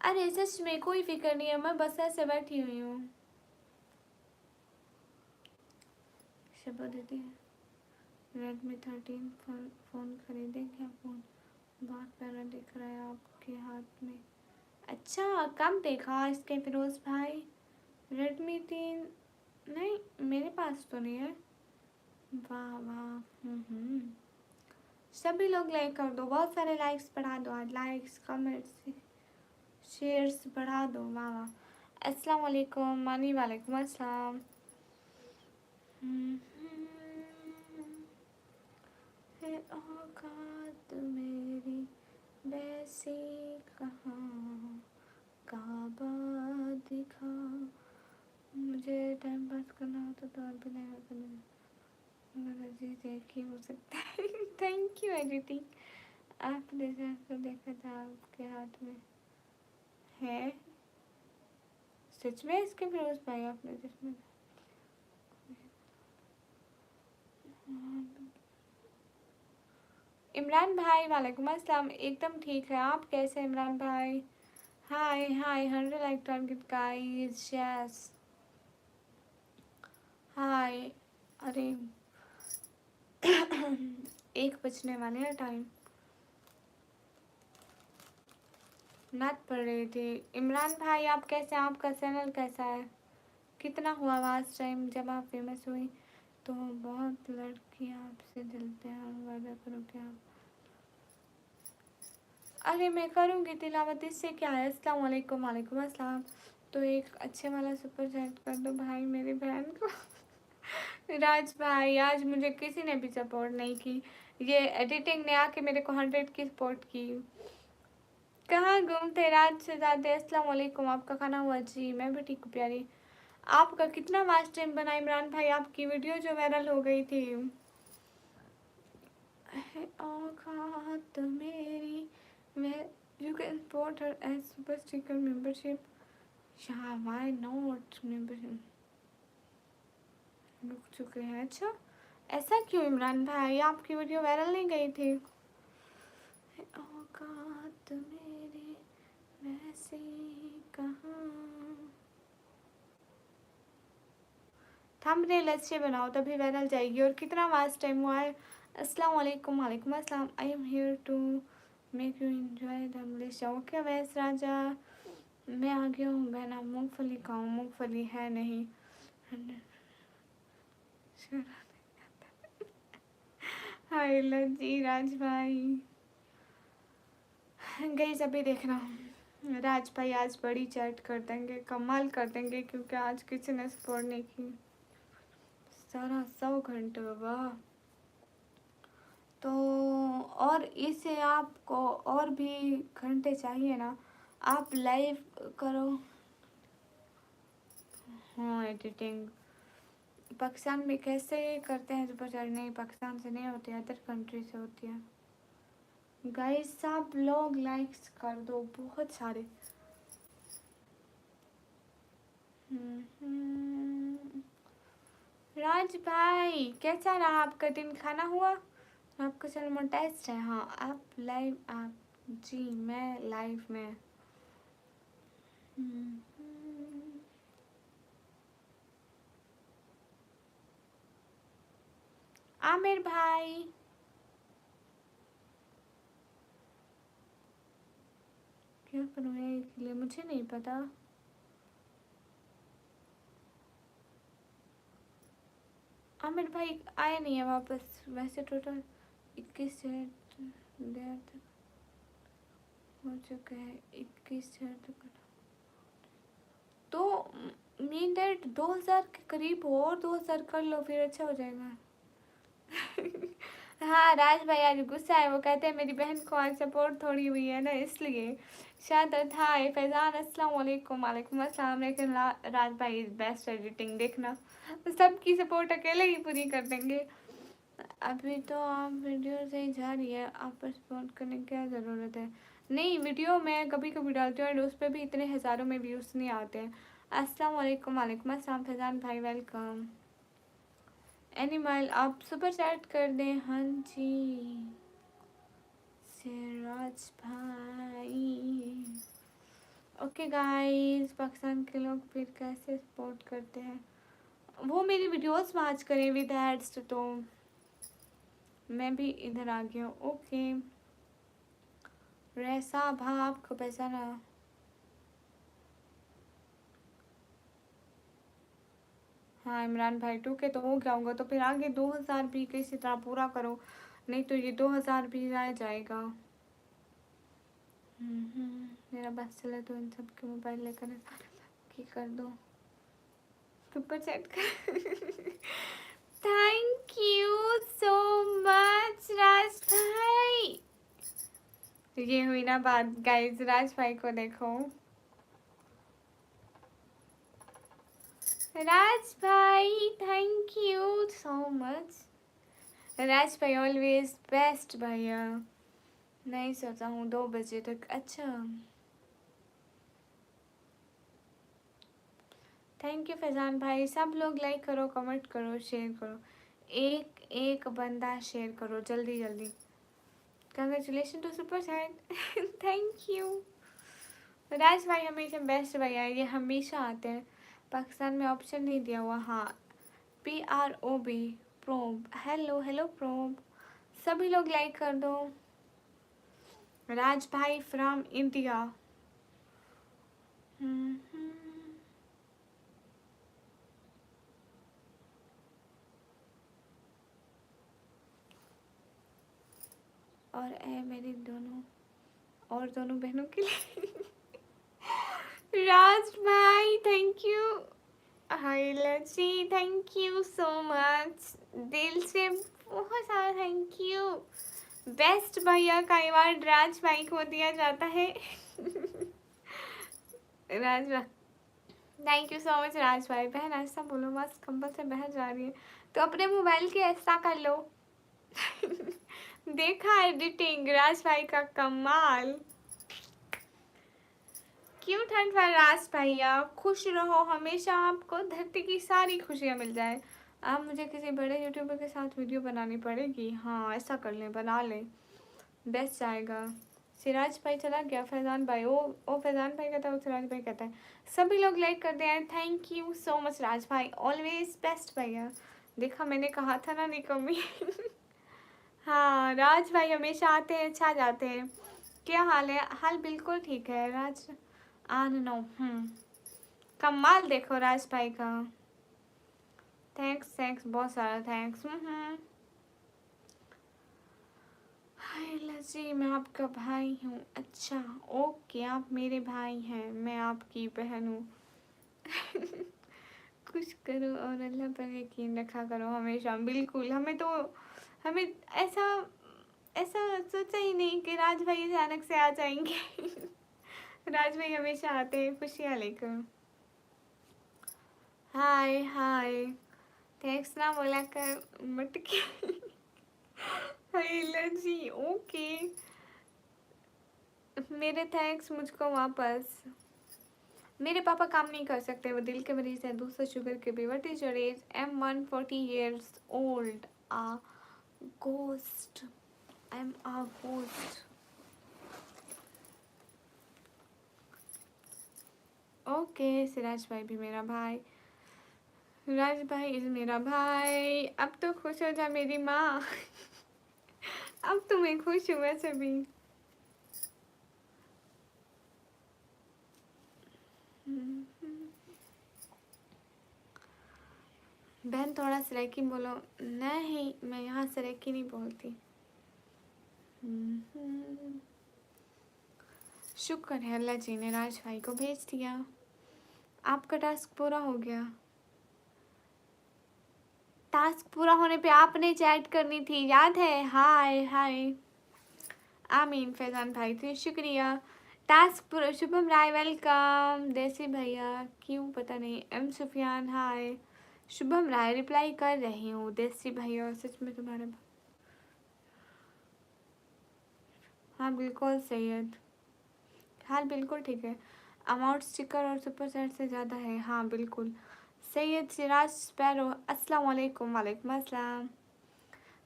अरे सच में कोई फिक्र नहीं है, मैं बस ऐसे बैठी हुई हूँ। शबा दीदी, Redmi 13 फ़ोन खरीदे क्या? फ़ोन बहुत प्यारा दिख रहा है आपके हाथ में। अच्छा, कब देखा इसके फिरोज़ भाई? Redmi 3 नहीं, मेरे पास तो नहीं है। वाह वाह। सभी लोग लाइक कर दो, बहुत सारे लाइक्स बढ़ा दो आज, लाइक्स कमेंट्स शेयर्स बढ़ा दो। वाह वाह। अस्सलाम वालेकुम मानी, वालेकुम अस्सलाम। है औकात मेरी वैसी कहाँ, काबा दिखा। मुझे टाइम पास करना होता तो और भी नहीं करना, मगर अजीज एक ही हो सकता है। Thank you editing. आपने देखा था आपके हाथ में है, सच में इसके फिरोज भाई आपने जिसमें। इमरान भाई वालेकुम अस्सलाम, एकदम ठीक है, आप कैसे इमरान भाई? हाय हाय 100 like target guys, yes hi. अरे 1 बजने वाले हैं, टाइम नाच पड़ रही थी। इमरान भाई आप कैसे, आपका चैनल कैसा है, कितना हुआ लास्ट टाइम जब आप फेमस हुई? तो बहुत लड़कियां आपसे जलते हैं, वादा करो कि आप। अरे मैं करूँगी तिलावत, इससे क्या है। अस्सलाम वालेकुम, वालेकुम अस्सलाम। तो एक अच्छे वाला सुपर चैट कर दो भाई मेरी बहन को। राज भाई आज मुझे किसी ने भी सपोर्ट नहीं की, ये एडिटिंग ने आके मेरे को 100 की सपोर्ट की। कहाँ घूमते राज से ज़्यादा। अस्सलाम वालेकुम, आपका खाना हुआ? जी मैं भी ठीक हूँ प्यारी। आपका कितना वास्ट टाइम बना इमरान भाई, आपकी वीडियो जो वायरल हो गई थी। औकात मेरी मैं, you can support her as super sticker membership. या व्हाई नॉट मेंबरशिप रुक चुके हैं। अच्छा ऐसा क्यों इमरान भाई, आपकी वीडियो वायरल नहीं गई थी? औकात मेरी वैसी कहाँ। थंबनेल अच्छे बनाओ तभी वायरल जाएगी। और कितना वास्ट टाइम हुआ है। अस्सलाम वालेकुम, वालेकुम अस्सलाम। I am here to make you enjoy the English. Okay Wais Raja, मैं आ गया हूँ बहना। मूँगफली खाऊँ? मूँगफली है नहीं। हाय जी राज भाई गई अभी देख रहा हूँ। राज भाई आज बड़ी चैट कर देंगे, कमाल कर देंगे, क्योंकि आज किसी ने सपोर्ट नहीं की। सारा 100 घंटे वाह। तो और इसे आपको और भी घंटे चाहिए ना, आप लाइव करो। हाँ एडिटिंग पाकिस्तान में कैसे करते हैं सुपर चैट? नहीं पाकिस्तान से नहीं होती, अदर कंट्री से होती है। गाइस सब लोग लाइक्स कर दो बहुत सारे। राज भाई कैसा रहा आपका दिन, खाना हुआ? आपका चैनल टेस्ट है? हाँ आप लाइव, आप जी मैं लाइव में। आमिर भाई क्या करूँ इसके लिए मुझे नहीं पता। आमिर भाई आए नहीं है वापस। वैसे टोटल 21 देर तक हो चुका है, 21 देर तक। तो मीन डेट 2000 के करीब हो, और 2000 कर लो फिर अच्छा हो जाएगा। हाँ राज भाई आज गुस्सा है, वो कहते हैं मेरी बहन को आज सपोर्ट थोड़ी हुई है ना इसलिए शायद था। फैजान अस्सलाम वालेकुम, वालेकुम अस्सलाम। लेकिन राज भाई इज बेस्ट एडिटिंग, देखना सबकी सपोर्ट अकेले ही पूरी कर देंगे। अभी तो आप वीडियो से ही जा रही है, आप पर सपोर्ट करने की क्या ज़रूरत है? नहीं वीडियो मैं कभी कभी डालती हूँ और उस पर भी इतने हज़ारों में व्यूज़ नहीं आते हैं। अस्सलाम वालेकुम, वालेकुम अस्सलाम। फैजान भाई वेलकम। एनिमल आप सुपर चैट कर दें। हाँ जी सिराज भाई। ओके गाइस पाकिस्तान के लोग फिर कैसे सपोर्ट करते हैं, वो मेरी वीडियोस वॉच करें विद एड्स। तो मैं भी इधर आ गया हूँ। ओके रैसा भा आपको पैसा ना। हाँ इमरान भाई 2K तो हो गया होगा, तो फिर आगे 2000 भी किसी तरह पूरा करो, नहीं तो ये 2000 भी रह जाएगा। मेरा बस चले तो इन सब के मोबाइल लेकर की कर दो, सुपर चैट कर। Thank you so much Raj भाई। ये हुई ना बात गाइस, राज भाई को देखो, राज भाई thank you so much. Raj भाई ऑलवेज बेस्ट भैया। नहीं सोचा हूँ 2 बजे तक। अच्छा थैंक यू फैजान भाई। सब लोग लाइक करो, कमेंट करो, शेयर करो, एक एक बंदा शेयर करो जल्दी जल्दी। Congratulation to super chat. Thank you. Raj भाई हमेशा बेस्ट भैया, ये हमेशा आते हैं। पाकिस्तान में ऑप्शन नहीं दिया हुआ। हाँ PROB probe, hello hello probe. सभी लोग लाइक कर दो। राज भाई फ्रॉम इंडिया। और मेरी दोनों और दोनों बहनों के लिए। राज भाई थैंक यू। हाय लची थैंक यू सो मच, दिल से बहुत सारा थैंक यू। बेस्ट भैया का अवार्ड राज भाई को दिया जाता है। राज भाई thank you so much. Raj भाई बहन ऐसा बोलो, बस कंबल से बहन जा रही है तो अपने मोबाइल के ऐसा कर लो। देखा एडिटिंग राज भाई का कमाल। क्यों ठंड फर राज भैया, खुश रहो हमेशा, आपको धरती की सारी खुशियाँ मिल जाए। अब मुझे किसी बड़े यूट्यूबर के साथ वीडियो बनानी पड़ेगी। हाँ ऐसा कर लें, बना लें, बेस्ट आएगा। सिराज भाई चला गया, फैजान भाई ओ फैजान भाई कहता है, वो सिराज भाई कहता है। सभी लोग लाइक कर दें यार। Thank you so much Raj भाई, ऑलवेज बेस्ट भैया। देखा मैंने कहा था ना, नहीं कमी। हाँ राज भाई हमेशा आते हैं, छा जाते हैं। क्या हाल है? हाल बिल्कुल ठीक है राज। आन नो कमाल देखो राज भाई का। थैंक्स थैंक्स बहुत सारा थैंक्स। हाय लजी मैं आपका भाई हूँ। अच्छा ओके, आप मेरे भाई हैं, मैं आपकी बहन हूँ। कुछ करो और अल्लाह पर यकीन रखा करो हमेशा। बिल्कुल, हमें ऐसा ऐसा सोचा ही नहीं कि राज भाई अचानक से आ जाएंगे। राज भाई हमेशा आते हैं खुशियाँ लेकर। हाय हाय थैंक्स ना बोला कर मटकी। हाय जी ओके, मेरे थैंक्स मुझको वापस। मेरे पापा काम नहीं कर सकते, वो दिल के मरीज हैं, दूसरा शुगर के भी। What is your age? I'm 140 years old, a ghost, I'm a ghost। Okay Siraj भाई भी मेरा भाई, राज भाई इज मेरा भाई। अब तो खुश हो जा मेरी माँ। अब तो मैं खुश हूँ वैसे भी। बहन थोड़ा सराइकी बोलो। नहीं मैं यहाँ सराइकी नहीं बोलती। शुक्र है अल्लाह जी ने राज भाई को भेज दिया। आपका टास्क पूरा हो गया। टास्क पूरा होने पे आपने चैट करनी थी, याद है? हाय हाय आमीन फैजान भाई थे, शुक्रिया। टास्क पूरा। शुभम राय वेलकम। देसी भैया क्यों पता नहीं। एम सुफियान हाय। शुभम राय रिप्लाई कर रही हूँ। देसी भैया सच में तुम्हारे। हाँ बिल्कुल सैयद, हाल बिल्कुल ठीक है। अमाउंट स्टिकर और सुपर चैट से ज़्यादा है। हाँ बिल्कुल। सैयद सिराज स्पैरो अस्सलाम वालेकुम। वालेकुम अस्सलाम।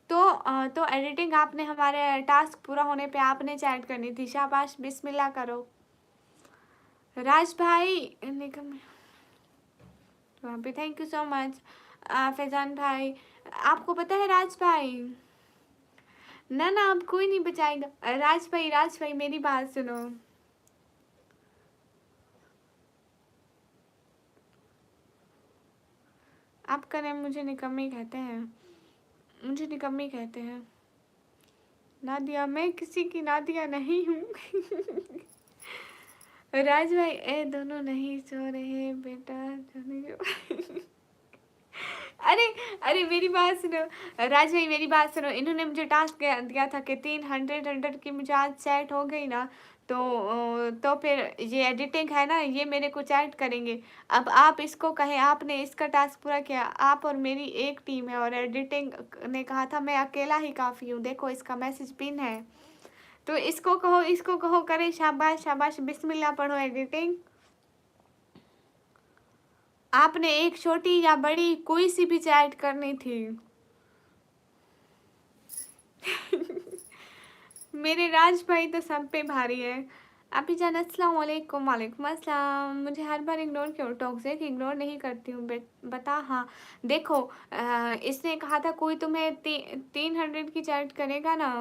तो एडिटिंग आपने हमारे टास्क पूरा होने पे आपने चैट करनी थी। शाबाश बिस्मिल्लाह करो। राज भाई निकम वहाँ पे thank you so much. Faizan भाई आपको पता है राज भाई, ना ना आप कोई नहीं बचाएगा। राज भाई मेरी बात सुनो। आपका नेम मुझे निकम्मी कहते हैं, मुझे निकम्मी कहते हैं। नादिया, मैं किसी की नादिया नहीं हूँ। राज भाई, ए दोनों नहीं सो रहे बेटा, अरे अरे मेरी बात सुनो राज भाई, मेरी बात सुनो। इन्होंने मुझे टास्क दिया था कि 300 की मुझे आज सेट हो गई ना, तो फिर ये एडिटिंग है ना, ये मेरे को चैट करेंगे। अब आप इसको कहें, आपने इसका टास्क पूरा किया, आप और मेरी एक टीम है, और एडिटिंग ने कहा था मैं अकेला ही काफ़ी हूँ। देखो इसका मैसेज पिन है, तो इसको कहो करे शाबाश शाबाश, बिस्मिल्लाह पढ़ो एडिटिंग। आपने एक छोटी या बड़ी कोई सी भी चैट करनी थी। मेरे राज भाई तो सब पे भारी है। आप ही जान, अस्सलाम वालेकुम। वालेकुम अस्सलाम। मुझे हर बार इग्नोर क्यों? टॉक्सिक इग्नोर नहीं करती हूँ बता। हाँ देखो, इसने कहा था कोई तुम्हें 300 की चैट करेगा ना,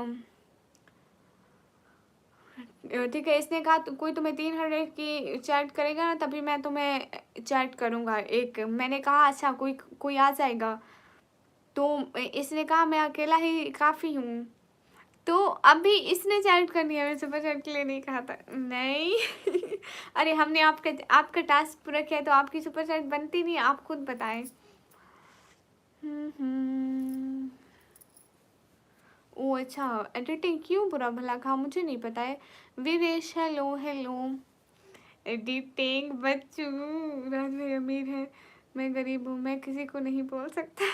ठीक है। इसने कहा कोई तुम्हें 300 की चैट करेगा ना, तभी मैं तुम्हें चैट करूँगा। एक मैंने कहा अच्छा कोई कोई आ जाएगा, तो इसने कहा मैं अकेला ही काफ़ी हूँ, तो अभी इसने चैट कर दिया। मैं सुपर चैट के लिए नहीं कहा था, नहीं। अरे हमने आपका टास्क पूरा किया, तो आपकी सुपर चैट बनती नहीं, आप खुद बताएं। ओ अच्छा, एडिटिंग क्यों बुरा भला कहा, मुझे नहीं पता है। Viresh, hello hello. एडिटिंग बच्चू, राज में अमीर है, मैं गरीब हूँ, मैं किसी को नहीं बोल सकता।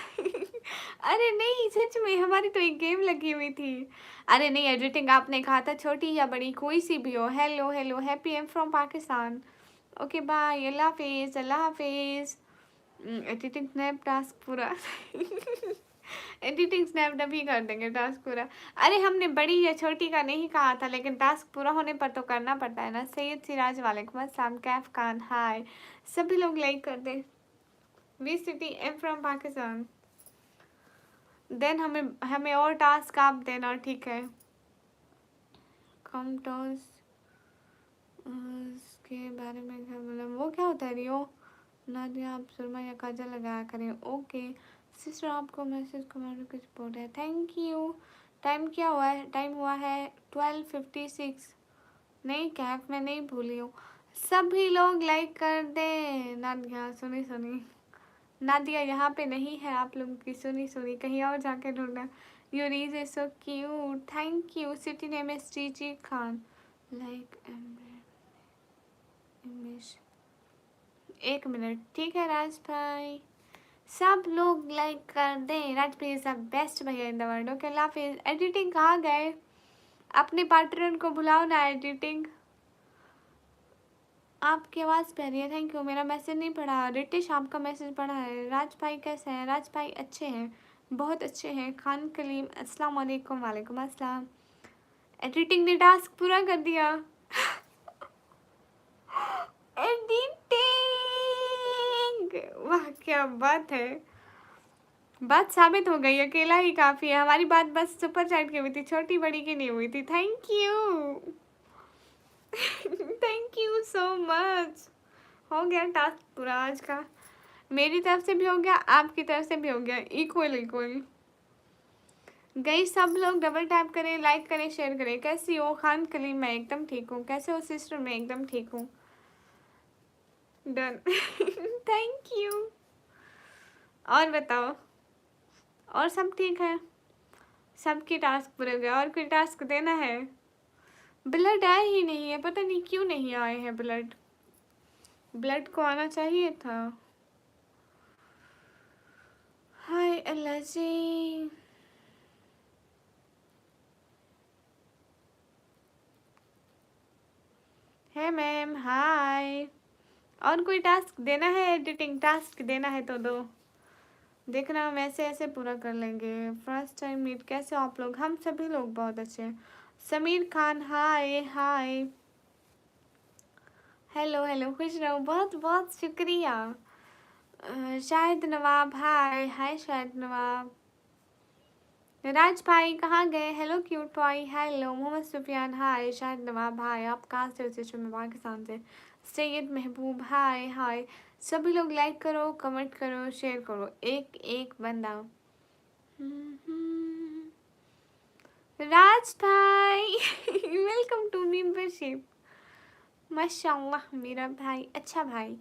अरे नहीं, सच में हमारी तो एक गेम लगी हुई थी। अरे नहीं, एडिटिंग आपने कहा था छोटी या बड़ी कोई सी भी हो। Hello hello, happy, am from Pakistan. Okay bye, अल्लाह हाफिज़, अल्लाह हाफिज़। एडिटिंग स्नैप टास्क पूरा। एडिटिंग स्नैप अभी कर देंगे टास्क पूरा। अरे हमने बड़ी या छोटी का नहीं कहा था, लेकिन टास्क पूरा होने पर तो करना पड़ता है ना। सैयद सिराज, वालेकुम अस्सलाम। कैफ खान, हाय। सभी लोग लाइक कर दे। वी city, am from Pakistan. Then हमें और टास्क आप देना, ठीक है। कम टास्क के बारे में क्या, मतलब वो क्या होता है रियो? नादिया, आप सुरमा या काजल लगाया करें। ओके सिस्टर, आपको मैसेज कमेंट की सपोर्ट है, थैंक यू। टाइम क्या हुआ है? टाइम हुआ है 12:56। नहीं कैफ, मैं नहीं भूली हूँ। सभी लोग लाइक कर दे। नादिया, सुनी सुनी। नादिया यहाँ पे नहीं है आप लोगों की सुनी सुनी, कहीं और जाके ढूंढना। Your is is so cute, thank you. City name है श्रीजी खान। लाइक इमेज, एक मिनट, ठीक है राज भाई। सब लोग लाइक कर दें। राज भाई सब बेस्ट भैया इन द वर्ल्ड। ओके अल्लाह हाफिज़। एडिटिंग कहाँ गए? अपने पार्टनर को बुलाओ ना। एडिटिंग, आपकी आवाज़ प्यारी है, थैंक यू। मेरा मैसेज नहीं पढ़ा। रिटिश, आपका मैसेज पढ़ा है। राज भाई कैसे हैं? राज भाई अच्छे हैं, बहुत अच्छे हैं। खान कलीम, अस्सलाम वालेकुम। वालेकुम अस्सलाम। एडिटिंग ने टास्क पूरा कर दिया। एडिटिंग, वाह क्या बात है। बात साबित हो गई, अकेला ही काफ़ी है। हमारी बात बस सुपर चैट की हुई थी, छोटी बड़ी की नहीं हुई थी। Thank you. Thank you so much. हो गया टास्क पूरा आज का, मेरी तरफ से भी हो गया, आपकी तरफ से भी हो गया, इक्वल इक्वल। गई सब लोग डबल टैप करें, लाइक करें, शेयर करें। कैसी हो खान कलीम? मैं एकदम ठीक हूँ। कैसे हो सिस्टर? मैं एकदम ठीक हूँ। डन। Thank you. और बताओ, और सब ठीक है? सबके टास्क पूरे हो गए, और कोई टास्क देना है? ब्लड आए ही नहीं है, पता नहीं क्यों नहीं आए हैं ब्लड। ब्लड को आना चाहिए था। हाय अल्लाह जी। है मैम, हाय। और कोई टास्क देना है? एडिटिंग टास्क देना है तो दो, देखना हम ऐसे ऐसे पूरा कर लेंगे। फर्स्ट टाइम मीट, कैसे हो आप लोग? हम सभी लोग बहुत अच्छे हैं। समीर खान, हाय हाय। हेलो हेलो, खुश रहो। बहुत बहुत शुक्रिया। शाहिद नवाब, हाय हाय शाहिद नवाब। राज भाई कहाँ गए? Hello cute boy, hello. Mohammad Sufiyan, hi. Shahid Nawab, hi. आप कहाँ से हो? सिस्टर, मैं पाकिस्तान से। सैयद महबूब, हाय हाय। सभी लोग लाइक करो, कमेंट करो, शेयर करो, एक एक बंदा। राज भाई वेलकम टू मेंबरशिप। माशाल्लाह मेरा भाई, अच्छा भाई।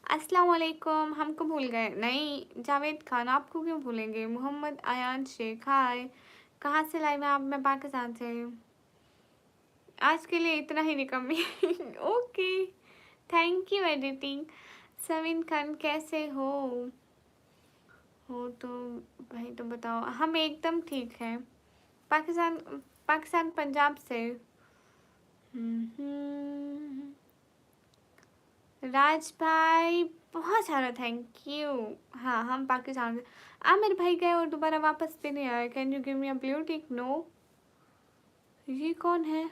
अस्सलाम वालेकुम। हमको भूल गए? नहीं जावेद खान, आपको क्यों भूलेंगे? मोहम्मद अयान शेख, हाय। कहाँ से लाइव है आप? मैं पाकिस्तान से। आज के लिए इतना ही निकम्मी okay, thank you editing. Sameen Khan कैसे हो तो भाई तो बताओ। हम एकदम ठीक हैं। पाकिस्तान, पाकिस्तान पंजाब से। राज भाई बहुत सारा थैंक यू। हाँ हम पाकिस्तान से। मेरे भाई गए और दोबारा वापस भी नहीं आए। Can you give me a blue tick? No. ये कौन है?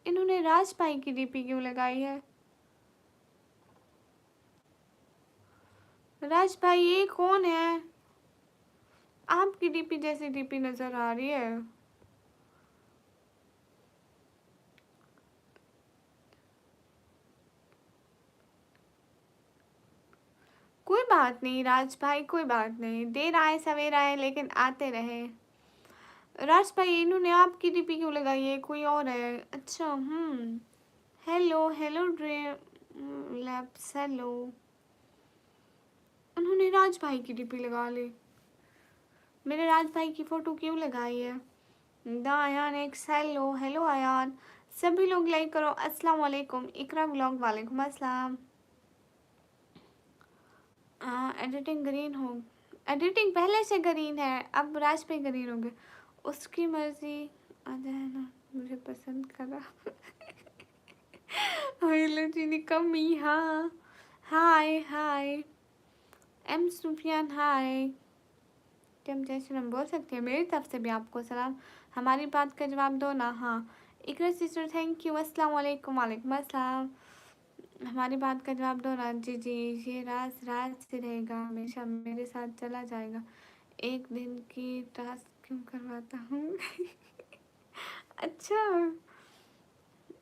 इन्होंने राज भाई की डीपी क्यों लगाई है? राज भाई ये कौन है? आपकी डीपी जैसी डीपी नजर आ रही है। कोई बात नहीं राज भाई, कोई बात नहीं। देर आए सवेर आए लेकिन आते रहे। राज भाई इन्होंने आपकी डीपी क्यों लगाई है? कोई और है? अच्छा। Hello hello dream labs, hello. उन्होंने राज भाई की डीपी लगा ली। मेरे राज भाई की फोटो क्यों लगाई है? The Ayaan X, hello hello Ayaan. सभी लोग लाइक करो। अस्सलाम वालेकुम। इकरा व्लॉग, वालेकुम अस्सलाम। एडिटिंग ग्रीन हो? एडिटिंग पहले से ग्रीन है, अब राज पे ग्रीन हो गए। उसकी मर्जी। आ जाए ना, मुझे पसंद करा हेलो चीनी कमी, हाँ। हाय हाय। एम सुफियान, हाय। तुम जैसे हम बोल सकते हैं। मेरी तरफ से भी आपको सलाम। हमारी बात का जवाब दो ना। हाँ इकरा सिस्टर थैंक यू। अस्सलाम वालेकुम। वालेकुम अस्सलाम। हमारी बात का जवाब दो ना। जी जी, ये राज राज से रहेगा हमेशा, मेरे साथ चला जाएगा। एक दिन की टास्क क्यों करवाता हूँ अच्छा।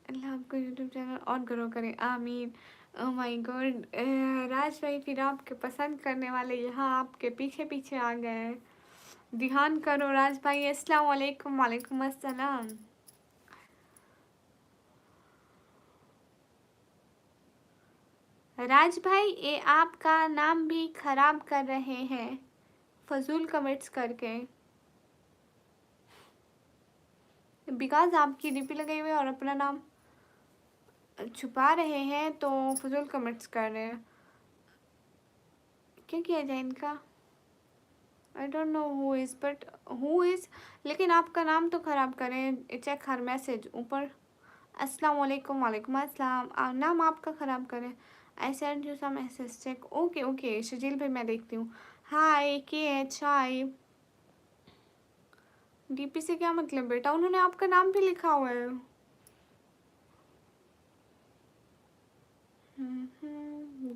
अल्लाह आपको यूट्यूब चैनल और ग्रो करे, आमीन। Oh my God. राज भाई फिर आपके पसंद करने वाले यहाँ आपके पीछे पीछे आ गए हैं। ध्यान करो राज भाई। अस्सलाम वालेकुम। वालेकुम अस्सलाम। राज भाई ये आपका नाम भी खराब कर रहे हैं फजूल कमेंट्स करके। बिकॉज आपकी डीपी लगाई हुई है और अपना नाम छुपा रहे हैं तो फजूल कमेंट्स कर रहे हैं। क्या किया जाए इनका? I don't know who is, but who is. लेकिन आपका नाम तो ख़राब करें। चेक हर मैसेज ऊपर। अस्सलाम वालेकुम। वालेकुम अस्सलाम। नाम आपका ख़राब करें। I send you some message, check. Okay okay Shajeel भाई मैं देखती हूँ। हाय के एच हाय। डीपी से क्या मतलब बेटा? उन्होंने आपका नाम भी लिखा हुआ है।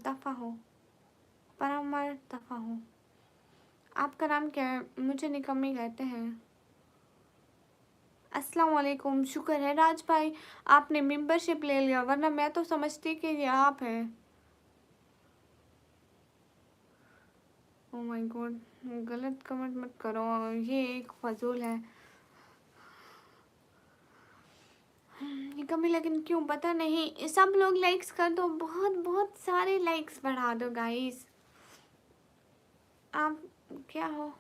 दफ़ा हो परमर, दफ़ा हो। आपका नाम क्या है? मुझे निकम्मी कहते हैं। अस्सलाम वालेकुम। शुक्र है राज भाई आपने मेंबरशिप ले लिया, वरना मैं तो समझती कि ये आप हैं। ओह माय गॉड, गलत कमेंट मत करो, ये एक फजूल है। निकम्मी लेकिन क्यों पता नहीं। सब लोग लाइक्स कर दो, बहुत बहुत सारे लाइक्स बढ़ा दो गाइस। आप क्या हो?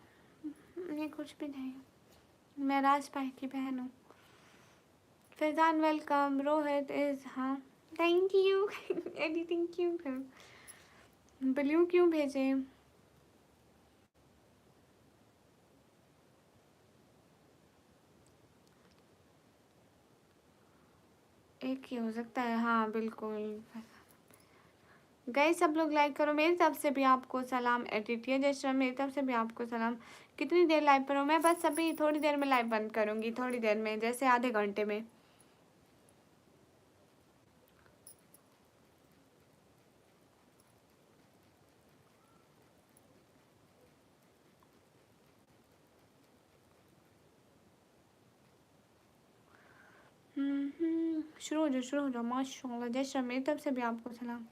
ये कुछ भी नहीं। मैं राज भाई की बहन हूँ। फैजान वेलकम। रोहित इज, हाँ थैंक यू एडिटिंग क्यों कर, ब्लू क्यों भेजे? एक ही हो सकता है, हाँ बिल्कुल। गए सब लोग लाइक करो। मेरी तरफ से भी आपको सलाम। एडिटिया जैसा मेरी तरफ से भी आपको सलाम। कितनी देर लाइव पर हो? मैं बस अभी थोड़ी देर में लाइव बंद करूँगी, थोड़ी देर में, जैसे आधे घंटे में। शुरू हो जाओ, शुरू हो जाओ। माशाल्लाह जैसा मेरी तरफ से भी आपको सलाम।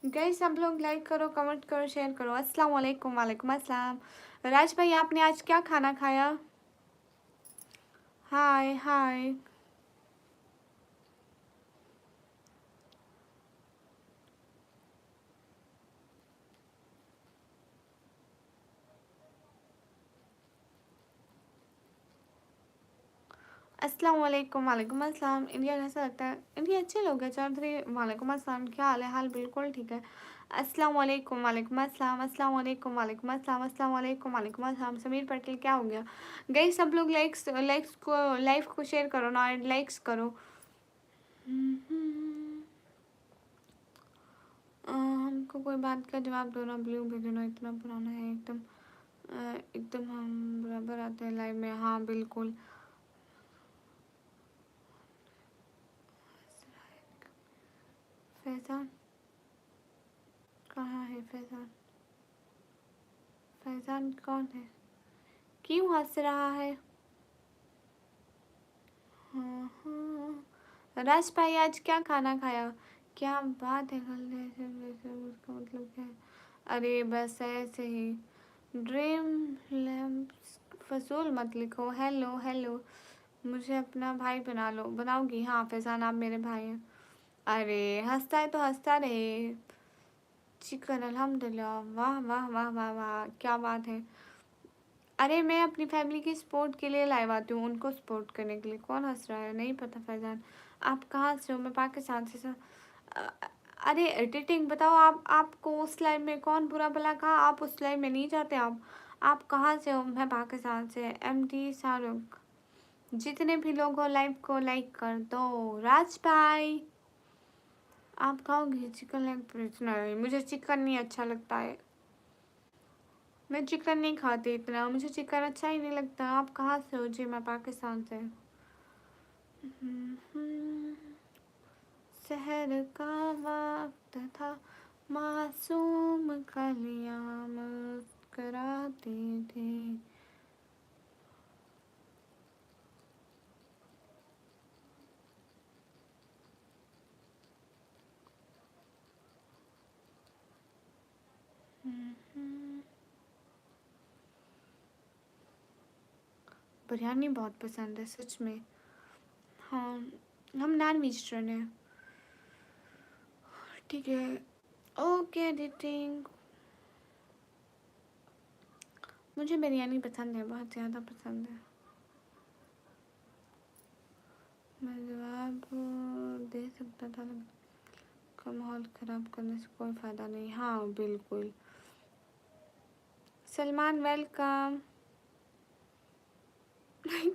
गाइस सब लोग लाइक करो, कमेंट करो, शेयर करो। अस्सलाम वालेकुम। वालेकुम अस्सलाम। राज भाई आपने आज क्या खाना खाया? हाय हाय। अस्सलाम वालेकुम। वालेकुम अस्सलाम। इंडिया कैसा लगता है? इंडिया अच्छे लोग हैं। चौधरी वालेकुम अस्सलाम। क्या हाल है? हाल बिल्कुल ठीक है। अस्सलाम वालेकुम। वालेकुम अस्सलाम। अस्सलाम वालेकुम। वालेकुम अस्सलाम। अस्सलाम वालेकुम। वालेकुम अस्सलाम। समीर पटेल क्या हो गया? गाइस सब लोग लाइक्स लाइक्स को लाइव को शेयर करो ना, लाइक्स करो। हमको कोई बात का जवाब दो ना, ब्लू भेजो ना, इतना पुराना है एकदम। एकदम हम बराबर आते हैं लाइव में। हाँ बिल्कुल। फैजान कहाँ है? फैजान फैजान कौन है? क्यों हंस रहा है? हाँ हाँ। राज भाई आज क्या खाना खाया? क्या बात है? कल ऐसे वैसे उसका मतलब क्या है? अरे बस ऐसे ही। ड्रीम लैम्प्स फजूल मत लिखो। Hello hello. मुझे अपना भाई बना लो। बनाऊंगी। हाँ फैजान आप मेरे भाई हैं। अरे हंसता है तो हंसता रहे। चिकन अल्हम्दुलिल्लाह। वाह वाह वाह वाह वाह क्या बात है। अरे मैं अपनी फैमिली की सपोर्ट के लिए लाइव आती हूँ, उनको सपोर्ट करने के लिए। कौन हंस रहा है? नहीं पता फैजान आप कहाँ से हो? मैं पाकिस्तान से अ- अरे एडिटिंग बताओ। आपको उस लाइव में कौन बुरा भला कहा? आप उस लाइव में नहीं जाते। आप कहाँ से हो? मैं पाकिस्तान से। MD शाहरुख। जितने भी लोग हो लाइव को लाइक कर दो। राज भाई आप खाओगे चिकन लेग पीस? नहीं मुझे चिकन नहीं अच्छा लगता है। मैं चिकन नहीं खाती इतना, मुझे चिकन अच्छा ही नहीं लगता। आप कहाँ से हो? जी मैं पाकिस्तान से। शहर का वक्त था, मासूम कलियां मुस्कुराती थी। बिरयानी बहुत पसंद है सच में। हाँ हम नॉन वेजिटेरियन हैं। ठीक है। Okay editing. मुझे बिरयानी पसंद है, बहुत ज़्यादा पसंद है। मैं जवाब दे सकता था लेकिन का माहौल ख़राब करने से कोई फ़ायदा नहीं। हाँ बिल्कुल। सलमान वेलकम।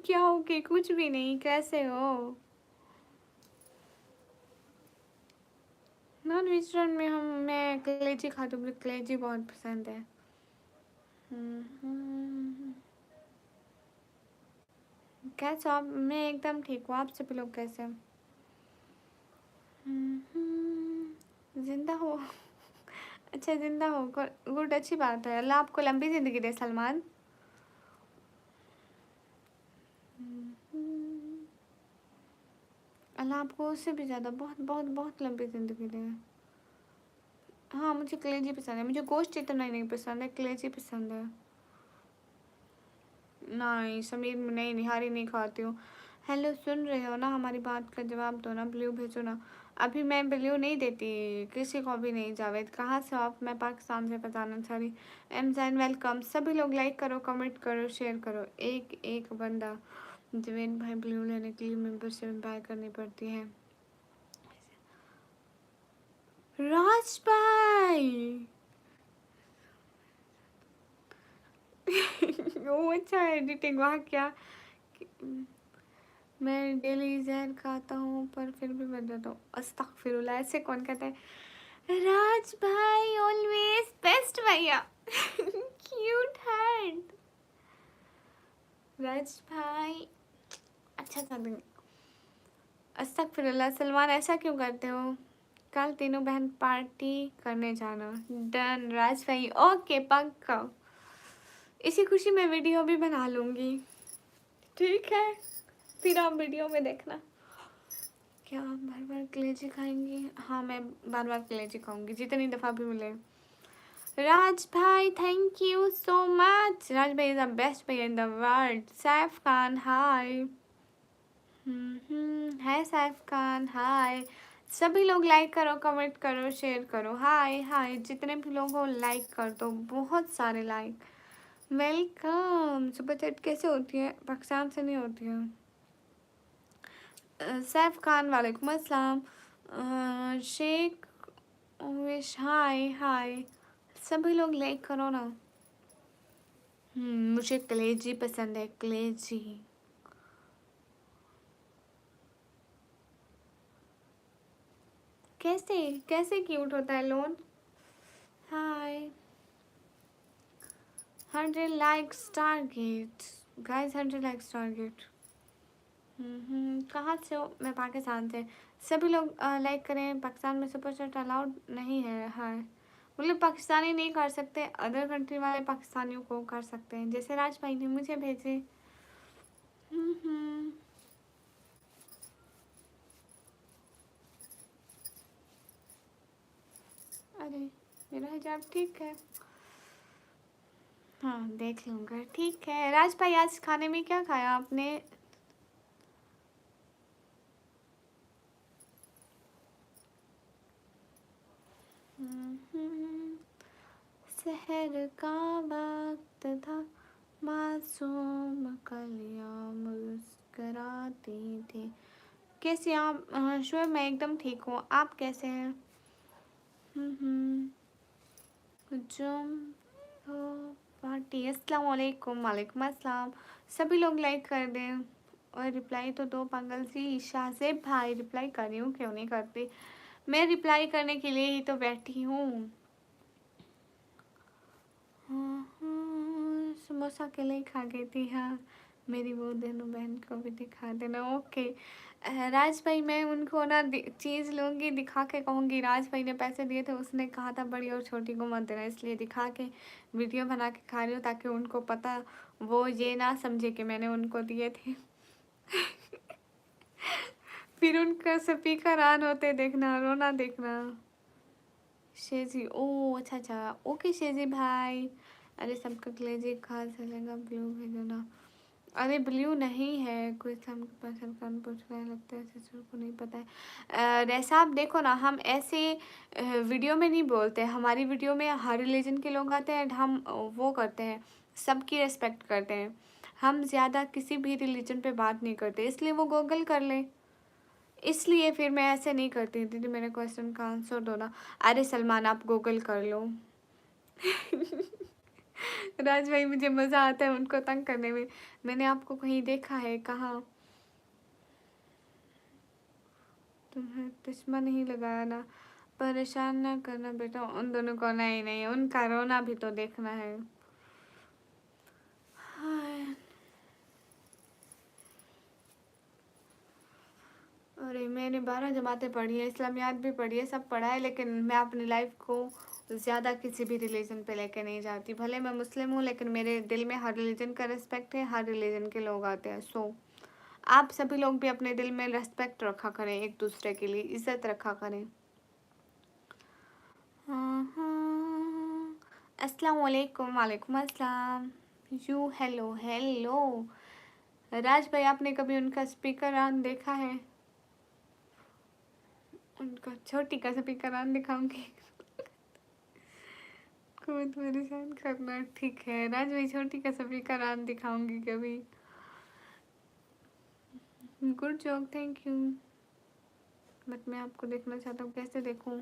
क्या हो के? कुछ भी नहीं। कैसे हो? नॉन वेजिटेरियन में मैं कलेजी खाती हूँ, मुझे कलेजी बहुत पसंद है। कैसे हो आप? मैं एकदम ठीक हूँ। आप सभी लोग कैसे हैं? जिंदा हो? अच्छा जिंदा हो, गुड अच्छी बात है। अल्लाह आपको लंबी ज़िंदगी दे सलमान। अल्लाह आपको उससे भी ज़्यादा बहुत बहुत बहुत लंबी ज़िंदगी दे। हाँ मुझे कलेजी पसंद है। मुझे गोश्त इतना नहीं पसंद है, कलेजी पसंद है। नहीं समीर नहीं, निहारी नहीं खाती हूँ। हेलो सुन रहे हो ना? हमारी बात का जवाब दो ना, ब्लू भेजो ना। अभी मैं ब्लू नहीं देती किसी को भी नहीं। जावेद कहाँ से हो आप? मैं पाकिस्तान से। पता नहीं सॉरी। एमजैन वेलकम। सभी लोग लाइक करो, कमेंट करो, शेयर करो। एक एक बंदा। जवेद भाई ब्लू लेने के लिए मेंबरशिप बाय करनी पड़ती है। राज भाई वो अच्छा एडिटिंग वहाँ क्या। मैं डेली जहर खाता हूँ पर फिर भी बन जाता हूँ। अस्तगफिरुल्लाह ऐसे कौन कहता है? राज भाई ऑलवेज बेस्ट भैया। Cute hand. राज भाई अच्छा कर देंगे। अस्तगफिरुल्लाह। सलमान ऐसा क्यों करते हो? कल तीनों बहन पार्टी करने जाना। डन राज भाई। ओके पक्का। इसी खुशी में वीडियो भी बना लूँगी। ठीक है फिर आप वीडियो में देखना। क्या आप बार बार कलेजी खाएंगी? हाँ, मैं बार बार कलेजी खाऊंगी जितनी दफ़ा भी मिले। राज भाई thank you so much. Raj भाई इज़ द बेस्ट भाई in the world. Saif Khan hi. Hi Saif Khan hi. सभी लोग लाइक करो, कमेंट करो, शेयर करो। हाय हाय, जितने भी लोग हो लाइक कर दो, बहुत सारे लाइक। वेलकम। सुपर चैट कैसे होती है? पाकिस्तान से नहीं होती है। सैफ खान वालेकुम अस्सलाम। शेख विश हाय हाय। सभी लोग लाइक करो ना। मुझे कलेजी पसंद है, कलेजी। कैसे कैसे क्यूट होता है लोन। हाय। 100 likes target guys, 100 likes target. कहाँ से हो? मैं पाकिस्तान से। सभी लोग लाइक करें। पाकिस्तान में सुपर चैट अलाउड नहीं है। हाय, मतलब पाकिस्तानी नहीं कर सकते, अदर कंट्री वाले पाकिस्तानियों को कर सकते हैं, जैसे राज भाई ने मुझे भेजे। हम्म। अरे मेरा हिजाब ठीक है। हाँ देख लूँगा, ठीक है। राज भाई आज खाने में क्या खाया आपने? शहर का वक्त था, मासूम कलियां मुस्कराती थी। कैसे आप? श्योर, मैं एकदम ठीक हूँ। आप कैसे हैं? जुम हो पार्टी। अस्सलाम वालेकुम। वालेकुम अस्सलाम। सभी लोग लाइक कर दें और रिप्लाई तो दो। पागल सी शाहजेब भाई रिप्लाई कर रही हूँ, क्यों नहीं करती? मैं रिप्लाई करने के लिए ही तो बैठी हूँ। समोसा अकेले ही खा गई थी। हाँ, मेरी वो दोनों बहन को भी दिखा देना। ओके। राज भाई, मैं उनको ना चीज़ लूँगी, दिखा के कहूँगी राज भाई ने पैसे दिए थे, उसने कहा था बड़ी और छोटी को मत देना, इसलिए दिखा के वीडियो बना के खा रही हूँ, ताकि उनको पता, वो ये ना समझे कि मैंने उनको दिए थे। फिर उनका स्पीकर ऑन होते देखना, रोना देखना। शेजी, ओ अच्छा अच्छा, ओके शेजी भाई। अरे सबका कलेजी खा चलेगा, ब्लू भेजो ना। अरे ब्लू नहीं है, कोई हम पसंद कौन पूछ रहा है, लगता है सिस्टर को नहीं पता है। रैसा आप देखो ना, हम ऐसे वीडियो में नहीं बोलते। हमारी वीडियो में हर रिलीजन के लोग आते हैं एंड हम वो करते हैं, सबकी रिस्पेक्ट करते हैं। हम ज़्यादा किसी भी रिलीजन पे बात नहीं करते, इसलिए वो गूगल कर ले। इसलिए फिर मैं ऐसे नहीं करती। दीदी मेरे क्वेश्चन का आंसर दो ना। अरे सलमान, आप गूगल कर लो। राज भाई, मुझे मज़ा आता है उनको तंग करने में। मैंने आपको कहीं देखा है? कहाँ? तुम्हें चश्मा नहीं लगाया ना? परेशान ना करना बेटा उन दोनों को। नहीं नहीं, उनका रोना भी तो देखना है। हाय। अरे मैंने 12 जमातें पढ़ी है, इस्लामियात भी पढ़ी है, सब पढ़ा है, लेकिन मैं अपनी लाइफ को ज़्यादा किसी भी रिलीजन पे लेके नहीं जाती। भले मैं मुस्लिम हूँ, लेकिन मेरे दिल में हर रिलीजन का रिस्पेक्ट है, हर रिलीजन के लोग आते हैं। सो आप सभी लोग भी अपने दिल में रेस्पेक्ट रखा करें, एक दूसरे के लिए इज्जत रखा करें। अस्सलाम वालेकुम। वालेकुम अस्सलाम। You hello hello. राज भाई, आपने कभी उनका स्पीकर ऑन देखा है? उनका छोटी का स्पीकर ऑन दिखाऊंगी। खुद परेशान करना। ठीक है राज भाई, छोटी का स्पीकर ऑन दिखाऊंगी कभी। Good job, thank you. But मैं आपको देखना चाहता हूँ, कैसे देखूँ?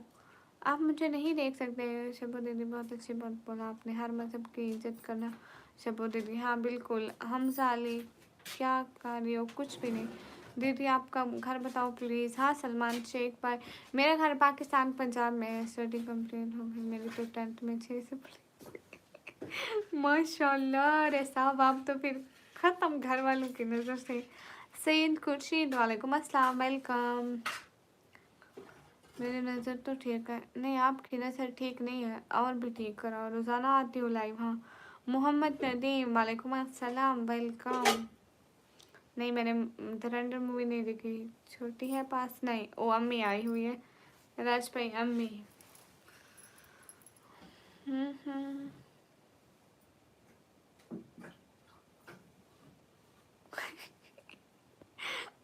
आप मुझे नहीं देख सकते। शबो दीदी, बहुत अच्छी बात बोला आपने, हर मज़हब की इज्जत करना। शबो दीदी, हाँ बिल्कुल। हमजा अली, क्या कर रही हो? कुछ भी नहीं। दीदी आपका घर बताओ प्लीज़। हाँ सलमान शेख भाई, मेरा घर पाकिस्तान पंजाब में है। स्टडी कंप्लीट हो गई मेरी तो 10th में 6 से पढ़ी। माशाल्लाह रे साहब, आप तो फिर ख़त्म घर वालों की नज़र से। सईद खुर्शीद, वालेकुम अस्सलाम, वेलकम। मेरी नज़र तो ठीक है। नहीं, आपकी नज़र ठीक नहीं है, और भी ठीक कराओ। रोज़ाना आती हूँ लाइव। हाँ। मोहम्मद नदीम, वालेकुम अस्सलाम, वेलकम। नहीं, मैंने धुरंधर मूवी नहीं देखी। छोटी है पास नहीं, ओ अम्मी आई हुई है। राज भाई अम्मी। हम्म।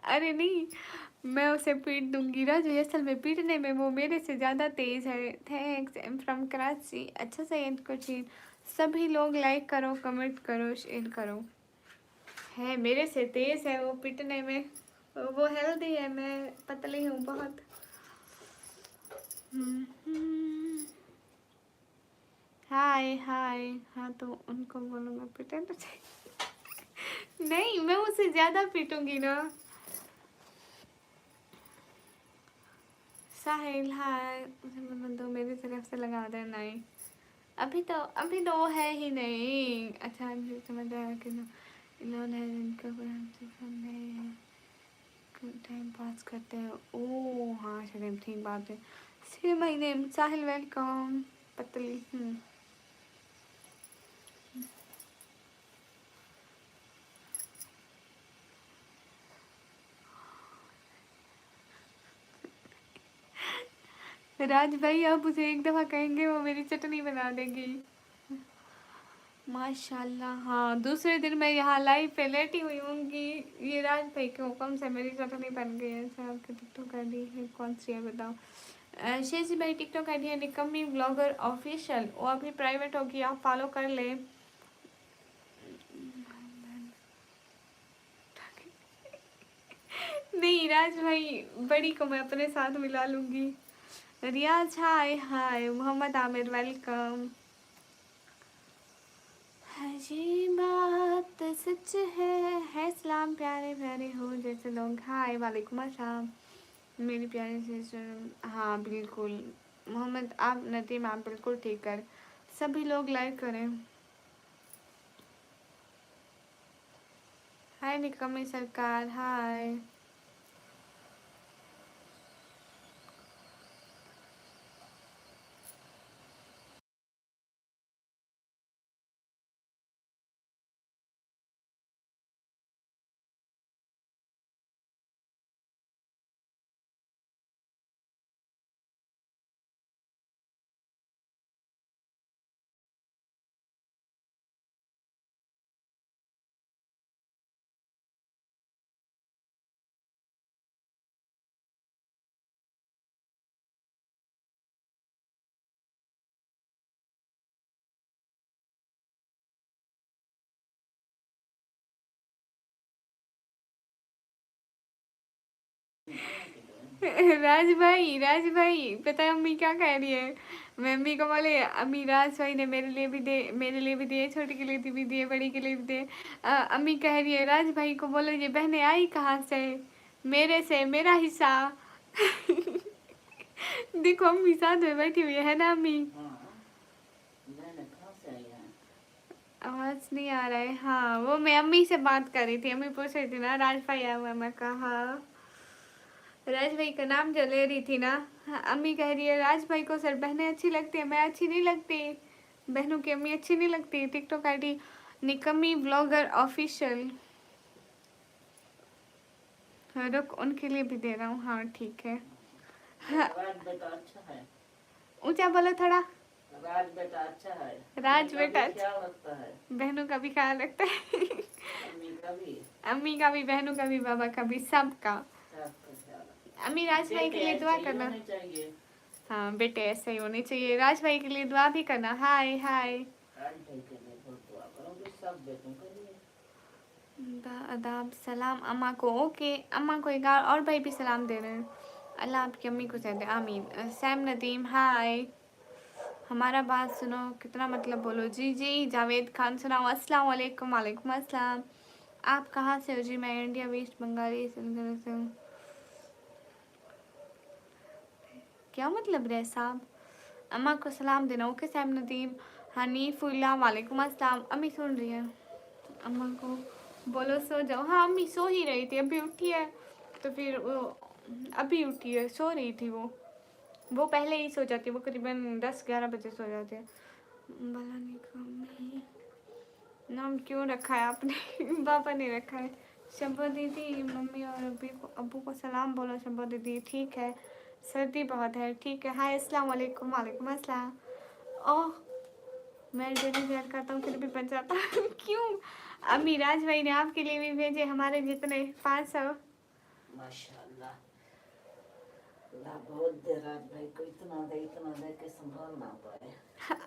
अरे नहीं, मैं उसे पीट दूंगी राजू, असल में पीटने में वो मेरे से ज़्यादा तेज़ है। Thanks, I am from Karachi. अच्छा से एंड को चीन। सभी लोग लाइक करो, कमेंट करो, शेयर करो। है मेरे से तेज़ है वो पीटने में। वो हेल्दी है, मैं पतली हूँ बहुत। हाय हाय। हाँ तो उनको बोलूँगा पीटे तो चाहिए। नहीं, मैं उससे ज़्यादा पीटूंगी ना। साहिल हाय। मुझे बोलने दो, मेरी तरफ से लगा दे। नहीं, अभी तो वो है ही नहीं। अच्छा, मुझे समझ आया कि ना इन्होंने इनका टाइम पास करते हैं। ओ हाँ चलिए, ठीक बात है। See my name Sahil, welcome. पतली राज भाई, आप उसे एक दफ़ा कहेंगे वो मेरी चटनी बना देगी। माशाल्लाह। हाँ, दूसरे दिन मैं यहाँ लाइव पे लेटी हुई होंगी। ये राज भाई के हुक्म से मेरी चटनी बन गई है। अच्छा, आपकी टिकटॉक आईडी है कौन सी है बताओ। शेजी भाई टिकटॉक आईडी है निकम्मी ब्लॉगर ऑफिशियल, वो अभी प्राइवेट होगी, आप फॉलो कर ले। नहीं राज भाई, बड़ी को मैं अपने साथ मिला लूंगी। रियाज हाय हाय। मोहम्मद आमिर वेलकम। ये बात सच है सलाम प्यारे प्यारे हो जैसे लोग। हाय वालेकुम अस्सलाम मेरी प्यारी सिस्टर। हाँ बिल्कुल मोहम्मद, आप नदीम, आप बिल्कुल ठीक कर। सभी लोग लाइक करें। हाय निकम्मी सरकार हाय। राज भाई पता है अम्मी क्या कह रही है। मैं अम्मी को बोले, अम्मी राज भाई ने मेरे लिए भी दिए, छोटी के लिए भी दिए, बड़ी के लिए भी दिए। अम्मी कह रही है राज भाई को बोलो ये बहनें आई कहाँ से, मेरे से, मेरा हिस्सा। देखो अम्मी साथ में बैठी हुई है ना अम्मी। आवाज नहीं आ रहा है। हाँ वो मैं अम्मी से बात कर रही थी, अम्मी पूछ रही थी ना राज भाई आया हुआ है? मैं कहा राज भाई का नाम जो ले रही थी ना। हाँ, अम्मी कह रही है राज भाई को सर बहनें अच्छी लगती है, मैं अच्छी नहीं लगती, बहनों की अम्मी अच्छी नहीं लगती। टिकटॉक आईडी निकम्मी ब्लॉगर ऑफिशियल। रुक उनके लिए भी दे रहा हूँ। हाँ ठीक है। हाँ, ऊंचा बोलो थोड़ा। राज बेटा अच्छा है। राज बेटा अच्छा लगता है, बहनों का भी ख्याल रखता है। अम्मी का भी, बहनों का भी, बाबा का भी, सबका। अम्मी राज भाई के लिए दुआ करना। हाँ बेटे ऐसे ही होने चाहिए। राज भाई के लिए दुआ भी करना। हाय हाय। आदाब सलाम अम्मा को। ओके अम्मा को एक और भाई भी सलाम दे रहे हैं। अल्लाह आपकी अम्मी को दे दे आमीन। सैम नदीम हाय। हमारा बात सुनो, कितना मतलब बोलो। जी जी जावेद खान सुनाओ। अस्सलाम वालेकुम। वालेकुम अस्सलाम। आप कहाँ से हो जी? मैं इंडिया वेस्ट बंगाली से हूँ। क्या मतलब रे साहब? अम्मा को सलाम देना। Okay Sam Nadeem. हनीफुल्ला वालेकुम अस्सलाम। अम्मी सुन रही है? अम्मा को बोलो सो जाओ। हाँ अम्मी सो ही रही थी, अभी उठी है तो फिर वो अभी उठी है, सो रही थी वो पहले ही सो जाती है, वो करीबन 10-11 बजे सो जाती है। नाम क्यों रखा है आपने? पापा ने रखा है। शब्बो दीदी, मम्मी और अब्बू को सलाम बोलो। शब्बो दीदी, ठीक है, सर्दी बहुत है, ठीक है। हाय, अस्सलाम वालेकुम। वालेकुम अस्सलाम। ओह, मैं डेली वेयर करता हूँ फिर भी बच जाता हूँ। क्यों? अम्मी राज भाई ने आपके लिए भी भेजे हमारे जितने 500। माशाल्लाह, अल्लाह बहुत दे राज भाई को, इतना दे के संभाल ना पाए।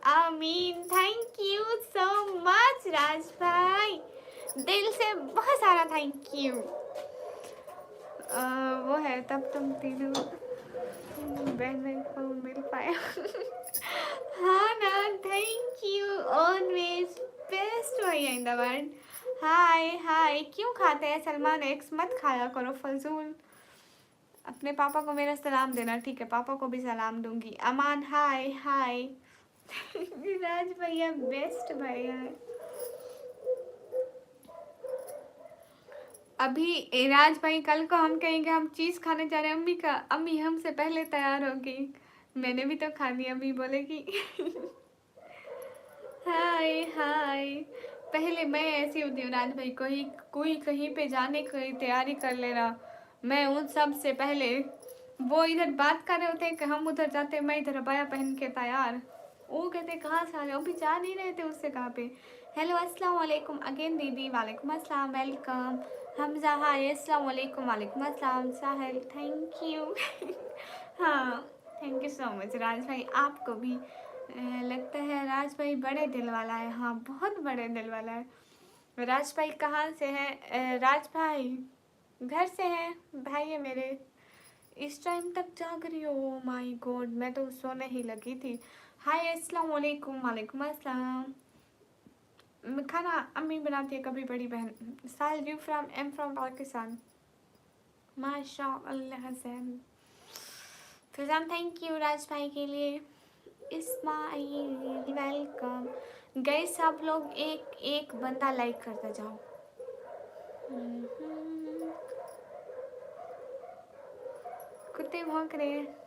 आमीन, thank you so much Raj भाई, दिल से बहुत सारा थैंक यू। वो है तब तुम तीनों बहन को मिल पाया। हाँ ना, थैंक यू, ऑलवेज बेस्ट भाई इन द वर्ल्ड। हाय हाय, क्यों खाते हैं सलमान एक्स? मत खाया करो फजूल। अपने पापा को मेरा सलाम देना, ठीक है? पापा को भी सलाम दूंगी। अमान, हाय हाय। राज भैया बेस्ट भैया है। अभी राज भाई कल को हम कहेंगे हम चीज़ खाने जा रहे हैं, अम्मी का, अम्मी हमसे पहले तैयार होगी, मैंने भी तो खानी, अम्मी बोलेगी। हाय हाय, पहले मैं ऐसी होती हूँ राज भाई, कोई कहीं पे जाने की तैयारी कर लेना, मैं उन सब से पहले, वो इधर बात कर रहे होते हैं कि हम उधर जाते, मैं इधर अबाया पहन के तैयार, वो कहते कहाँ से आ रहे हो, अभी जा नहीं रहे थे उससे कहाँ पे। हेलो, अस्सलाम वालेकुम अगेन दीदी। वालेकुम अस्सलाम, वेलकम। हमजा, हाय, अस्सलाम वालेकुम। वालेकुम अस्सलाम। साहिल, थैंक यू। हाँ, thank you so much Raj भाई, आपको भी। लगता है राज भाई बड़े दिल वाला है। हाँ, बहुत बड़े दिल वाला है। राज भाई कहाँ से हैं? राज भाई घर से हैं, भाई है मेरे। इस टाइम तक जाग रही हो? माय गॉड, मैं तो सोने ही लगी थी। हाय, अस्सलाम वालेकुम। वालेकुम अस्सलाम। खाना अम्मी बनाती है, कभी बड़ी बहन। साल, you from? Am from Pakistan. माशा अल्लाह हसन। फिजान, थैंक यू राज भाई के लिए। इस्माइल, वेलकम। गए सब लोग एक एक बंदा लाइक करते जाओ। कुत्ते भौंक रहे हैं।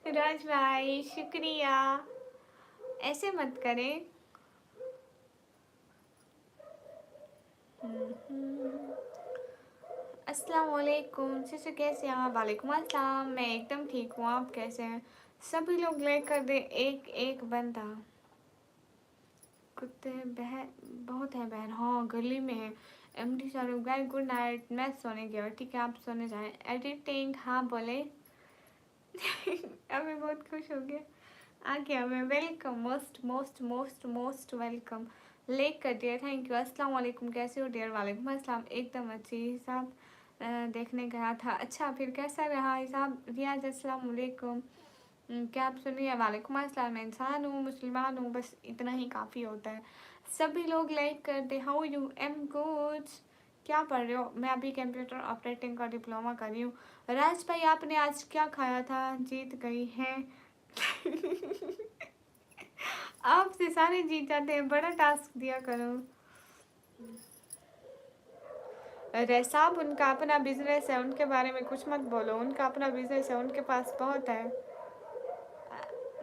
राज भाई शुक्रिया, ऐसे मत करें। अस्सलाम वालेकुम सिस्टर, कैसे हैं आप? वालेकुम अस्सलाम, मैं एकदम ठीक हूँ, आप कैसे हैं? सभी लोग लाइक कर दे, एक एक बंदा। कुत्ते बहन बहुत है बहन, हाँ गली में है। एमडी शाहरुख गाय, गुड नाइट, मैं सोने गया, ठीक है आप सोने जाएं। एडिटिंग, हाँ बोले। अभी बहुत खुश हो गया, आ गया मैं। Welcome, most most most most welcome. Like कर दिया, थैंक यू। अस्सलाम वालेकुम, कैसे हो डियर? वालेकुम अस्सलाम, एकदम अच्छी। हिसाब देखने गया था, अच्छा फिर कैसा रहा हिसाब? रियाज, अस्सलाम वालेकुम। क्या आप सुनिए? वालेकुम अस्सलाम, मैं इंसान हूँ, मुसलमान हूँ, बस इतना ही काफ़ी होता है। सभी लोग लाइक कर दे। How you? Am good. क्या पढ़ रहे हो? मैं अभी कंप्यूटर ऑपरेटिंग का डिप्लोमा कर रही हूँ। राज भाई आपने आज क्या खाया था? जीत गई हैं। आपसे सारे जीत जाते हैं, बड़ा टास्क दिया करो। रेसाब, उनका अपना बिजनेस है, उनके बारे में कुछ मत बोलो, उनका अपना बिजनेस है, उनके पास बहुत है।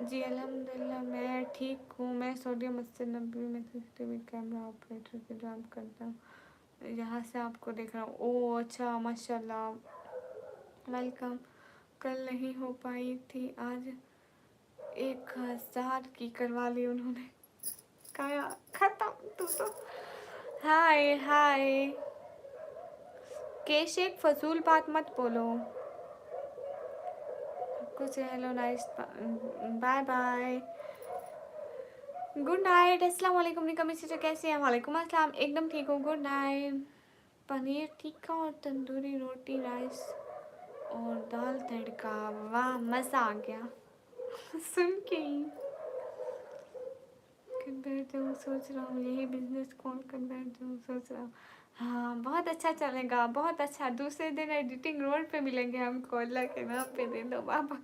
जी अल्हम्दुलिल्लाह मैं ठीक हूँ। मैं सोडियम मस्जिद नबी में सीसीटीवी कैमरा ऑपरेटर की जॉब करता हूँ, यहाँ से आपको देख रहा हूँ। ओह अच्छा, माशाल्लाह, वेलकम। कल नहीं हो पाई थी, आज 1000 की करवा ली उन्होंने। काया खत्म तू तो। हाय हाय, केशेक फजूल बात मत बोलो। कुछ hello nice, bye bye, good night. अस्सलाम वालेकुम निकम सिस्टर, कैसे हैं? वालेकुम अस्सलाम, एकदम ठीक हूँ, गुड नाइट। पनीर टिक्का और तंदूरी रोटी, राइस और दाल तड़का, वाह मज़ा आ गया। सुन के ही कर बैठ जाऊँ, सोच रहा हूँ यही बिजनेस खोल कर बैठ जाऊँ, सोच रहा हूँ। हाँ बहुत अच्छा चलेगा, बहुत अच्छा। दूसरे दिन एडिटिंग रोड पे मिलेंगे हमको, अल्लाह के नाम पे दे दो बाबा।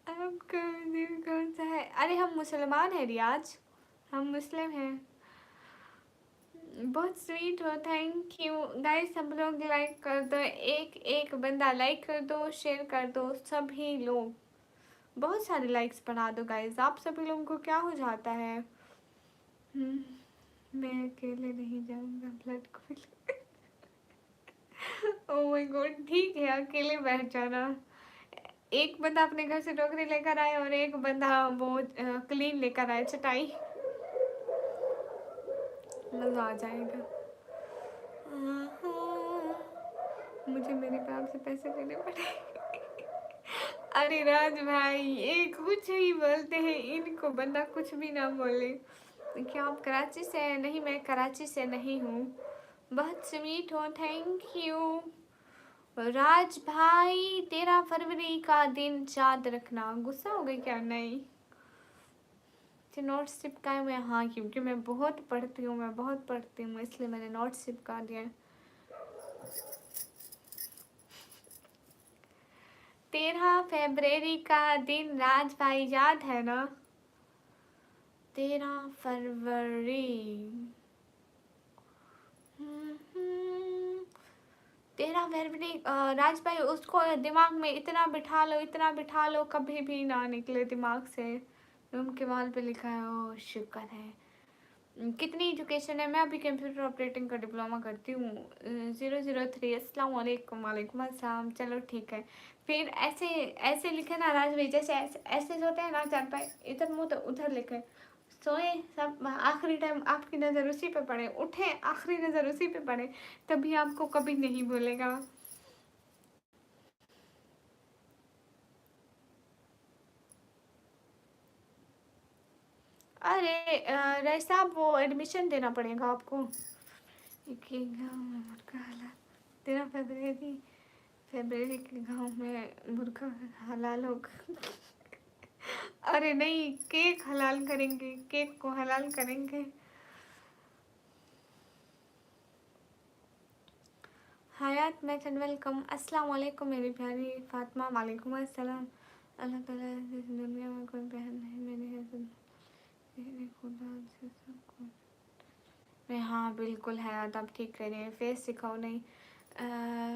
आपका दिन कौन सा है? अरे हम मुसलमान हैं रियाज, हम मुस्लिम हैं। बहुत स्वीट हो, थैंक यू गाइस। सब लोग लाइक कर दो, एक एक बंदा लाइक कर दो, शेयर कर दो, सभी लोग बहुत सारे लाइक्स बढ़ा दो गाइस, आप सभी लोगों को क्या हो जाता है। मैं अकेले नहीं जाऊंगा ब्लड को ओह माय गॉड, ठीक है अकेले बैठ जाना। एक बंदा अपने घर से टोकरी लेकर आए और एक बंदा वो क्लीन लेकर आए चटाई, मजा आ जाएगा। मुझे मेरे बाप से पैसे लेने पड़े। अरे राज भाई ये कुछ ही बोलते हैं, इनको बंदा कुछ भी ना बोले। क्या आप कराची से हैं? नहीं मैं कराची से नहीं हूँ। बहुत स्वीट हो, थैंक यू। राज भाई 13 फरवरी का दिन याद रखना। गुस्सा हो गई क्या? नहीं नोट्स चिपकाए हुए, हाँ क्योंकि मैं बहुत पढ़ती हूँ, मैं बहुत पढ़ती हूँ इसलिए मैंने नोट्स चिपका दिया। 13 फरवरी का दिन राज भाई याद है ना? 13 फरवरी। 13 फरवरी राज भाई उसको दिमाग में इतना बिठा लो, इतना बिठा लो, कभी भी ना निकले दिमाग से। रूम के वॉल पे लिखा है, ओ शुक्र है। कितनी एजुकेशन है? मैं अभी कंप्यूटर ऑपरेटिंग का डिप्लोमा करती हूँ। 003। अस्सलाम वालेकुम। वालेकुम अस्सलाम। चलो ठीक है। फिर ऐसे ऐसे लिखे ना राज भाई, जैसे ऐसे ऐसे सोते हैं ना चार पाए, इधर मुँह तो उधर लिखे। सोए सब, आखिरी टाइम आपकी नज़र उसी पे पड़े, उठे आखिरी नज़र उसी पे पड़े, तभी आपको कभी नहीं भूलेगा। अरे राय साहब वो एडमिशन देना पड़ेगा आपको। 13 फरवरी के गांव में बुरका हलाल होगा। अरे नहीं, केक हलाल करेंगे, केक को हलाल करेंगे। हयात मैथन वेलकम। अस्सलाम वालेकुम मेरी प्यारी फातिमा। वालेकुम अस्सलाम। अल्लाह ताला इस दुनिया में कोई बहन नहीं, मैंने खुदा से सबको मैं, हाँ बिल्कुल हयात आप ठीक कह रहे हैं, फेस सिखाओ नहीं।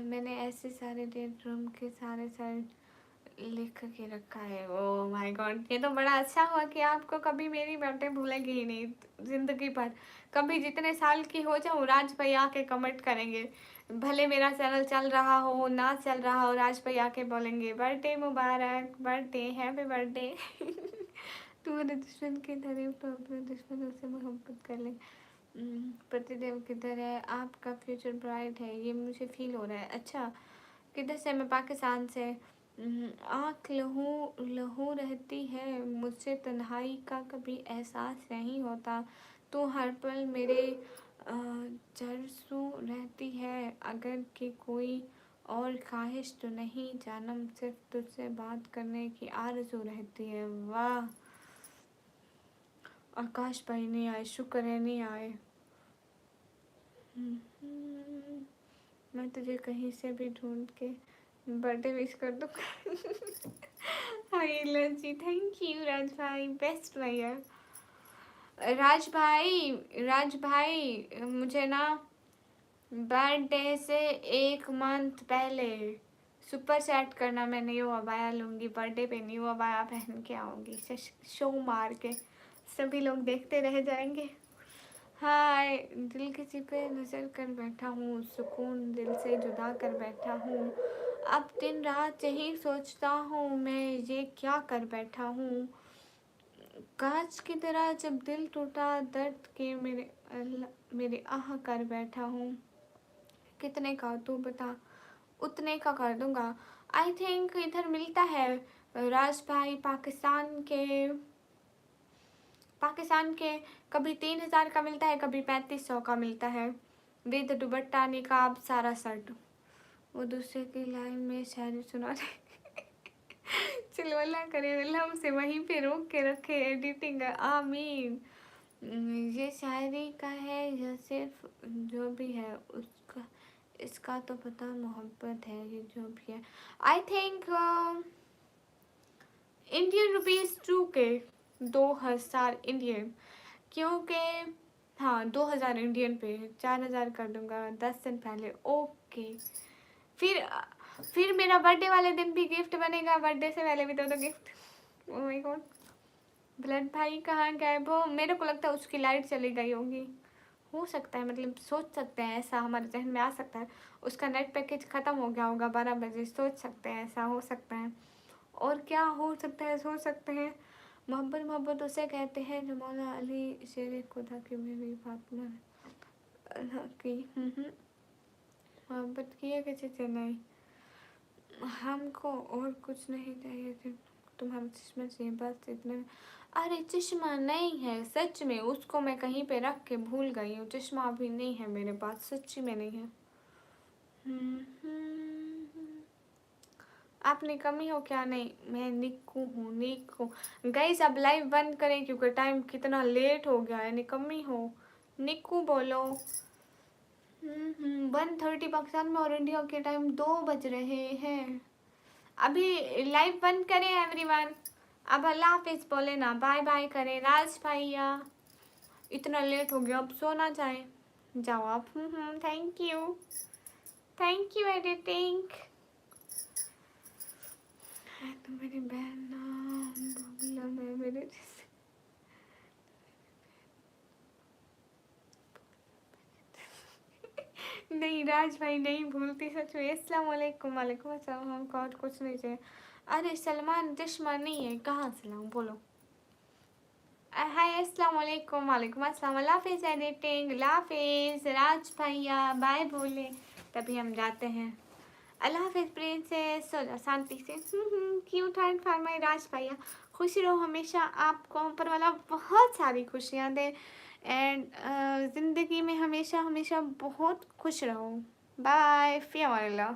मैंने ऐसे सारे डेट रूम के सारे सारे लिख के रखा है। ओ माय गॉड, ये तो बड़ा अच्छा हुआ कि आपको कभी मेरी बातें भूलेगी ही नहीं ज़िंदगी भर। कभी जितने साल की हो जाऊँ राज भाई आके कमेंट करेंगे, भले मेरा चैनल चल रहा हो ना चल रहा हो, राज भाई आके बोलेंगे बर्थडे मुबारक, बर्थडे हैप्पी बर्थडे। तुम्हारे दुश्मन की तारीफ तो अपने दुश्मनों से मोहब्बत कर ले। प्रतिदेव किधर है? आपका फ्यूचर ब्राइट है ये मुझे फील हो रहा है। अच्छा किधर से? मैं पाकिस्तान से। आँख लहू लहू रहती है, मुझसे तन्हाई का कभी एहसास नहीं होता, तू हर पल मेरे जरसू रहती है, अगर कि कोई और ख्वाहिश तो नहीं जानम, सिर्फ तुझसे बात करने की आरज़ू रहती है। वाह आकाश भाई नहीं आए, शुक्र है नहीं आए। मैं तुझे कहीं से भी ढूंढ के बर्थडे विश कर दूँगा। हाय लंची, थैंक यू राज भाई, बेस्ट भैया। राज भाई मुझे ना बर्थडे से 1 मंथ पहले सुपर सेट करना, मैं न्यू अबाया लूँगी, बर्थडे पे न्यू अबाया पहन के आऊँगी, शो मार के सभी लोग देखते रह जाएंगे। हाय, दिल किसी पे नजर कर बैठा हूँ, सुकून दिल से जुदा कर बैठा हूँ, अब दिन रात यही सोचता हूँ मैं ये क्या कर बैठा हूँ, कांच की तरह जब दिल टूटा दर्द के मेरे आह कर बैठा हूँ, कितने का तू बता उतने का कर दूंगा। आई थिंक इधर मिलता है राज भाई, पाकिस्तान के कभी 3,000 का मिलता है, कभी 3500 का मिलता है, विद दुपट्टा निकाब सारा सेट। वो दूसरे की लाइन में शायरी सुना रहे। चलो अल्लाह करे अल्लाह उसे वहीं पे रोक के रखे एडिटिंग, आमीन। ये शायरी का है या सिर्फ जो भी है उसका, इसका तो पता मोहब्बत है, ये जो भी है। I think Indian rupees 2K, 2000 Indian, क्योंकि हाँ 2000 इंडियन पे 4000 कर दूंगा 10 दिन पहले। ओके फिर मेरा बर्थडे वाले दिन भी गिफ्ट बनेगा, बर्थडे से पहले भी दो gift. Oh my God, blood भाई कहाँ गायब हो? मेरे को लगता है उसकी लाइट चली गई होगी। हो सकता है, मतलब सोच सकते हैं ऐसा, हमारे जहन में आ सकता है उसका नेट पैकेज ख़त्म हो गया होगा 12 बजे, सोच सकते हैं ऐसा हो सकता है। और क्या हो सकता है, सोच सकते हैं। मोहब्बत मोहब्बत उसे कहते हैं जो मौला अली शेर खुदा की मेरी फातिमा अल्लाह की मोहब्बत की है किसी से नहीं। हमको और कुछ नहीं चाहिए, सिर्फ तुम्हारा चश्मा चाहिए, बस इतना। अरे चश्मा नहीं है सच में, उसको मैं कहीं पे रख के भूल गई हूँ। चश्मा अभी नहीं है मेरे पास, सच्ची में नहीं है। आपने कमी हो क्या? नहीं, मैं निक्कू हूँ, निक्कू। गाइस अब लाइव बंद करें क्योंकि टाइम कितना लेट हो गया है। निकम्मी हो, निक्कू बोलो। 1:30 पाकिस्तान में और इंडिया के टाइम 2 बज रहे हैं। अभी लाइव बंद करें एवरीवन, अब अल्लाह हाफिज बोले ना, बाय बाय करें। राज भैया इतना लेट हो गया, अब सोना चाहे जाओ आप। Thank you editing. तो मेरी बहन ना बगला में मेरे जैसे। नहीं राज भाई नहीं भूलती सच में। अस्सलाम वालेकुम। वालेकुम अस्सलाम। हमको और कुछ नहीं चाहिए। अरे सलमान चश्मा नहीं है, कहाँ सलाम बोलो। हाय अस्सलाम वालेकुम। वालेकुम अस्सलाम। अल्लाह हाफिज़ एडिटिंग, अल्लाह हाफिज़ राज भैया, बाय बोले तभी हम जाते हैं। अल्लाह हाफिज़ प्रिंसेस, सो जा शांति से। क्यूट हैंड फॉर माई राज भैया। खुश रहो हमेशा, आपको ऊपर वाला बहुत सारी खुशियाँ दे एंड ज़िंदगी में हमेशा हमेशा बहुत खुश रहो। बाय, फ़ी अमान अल्लाह।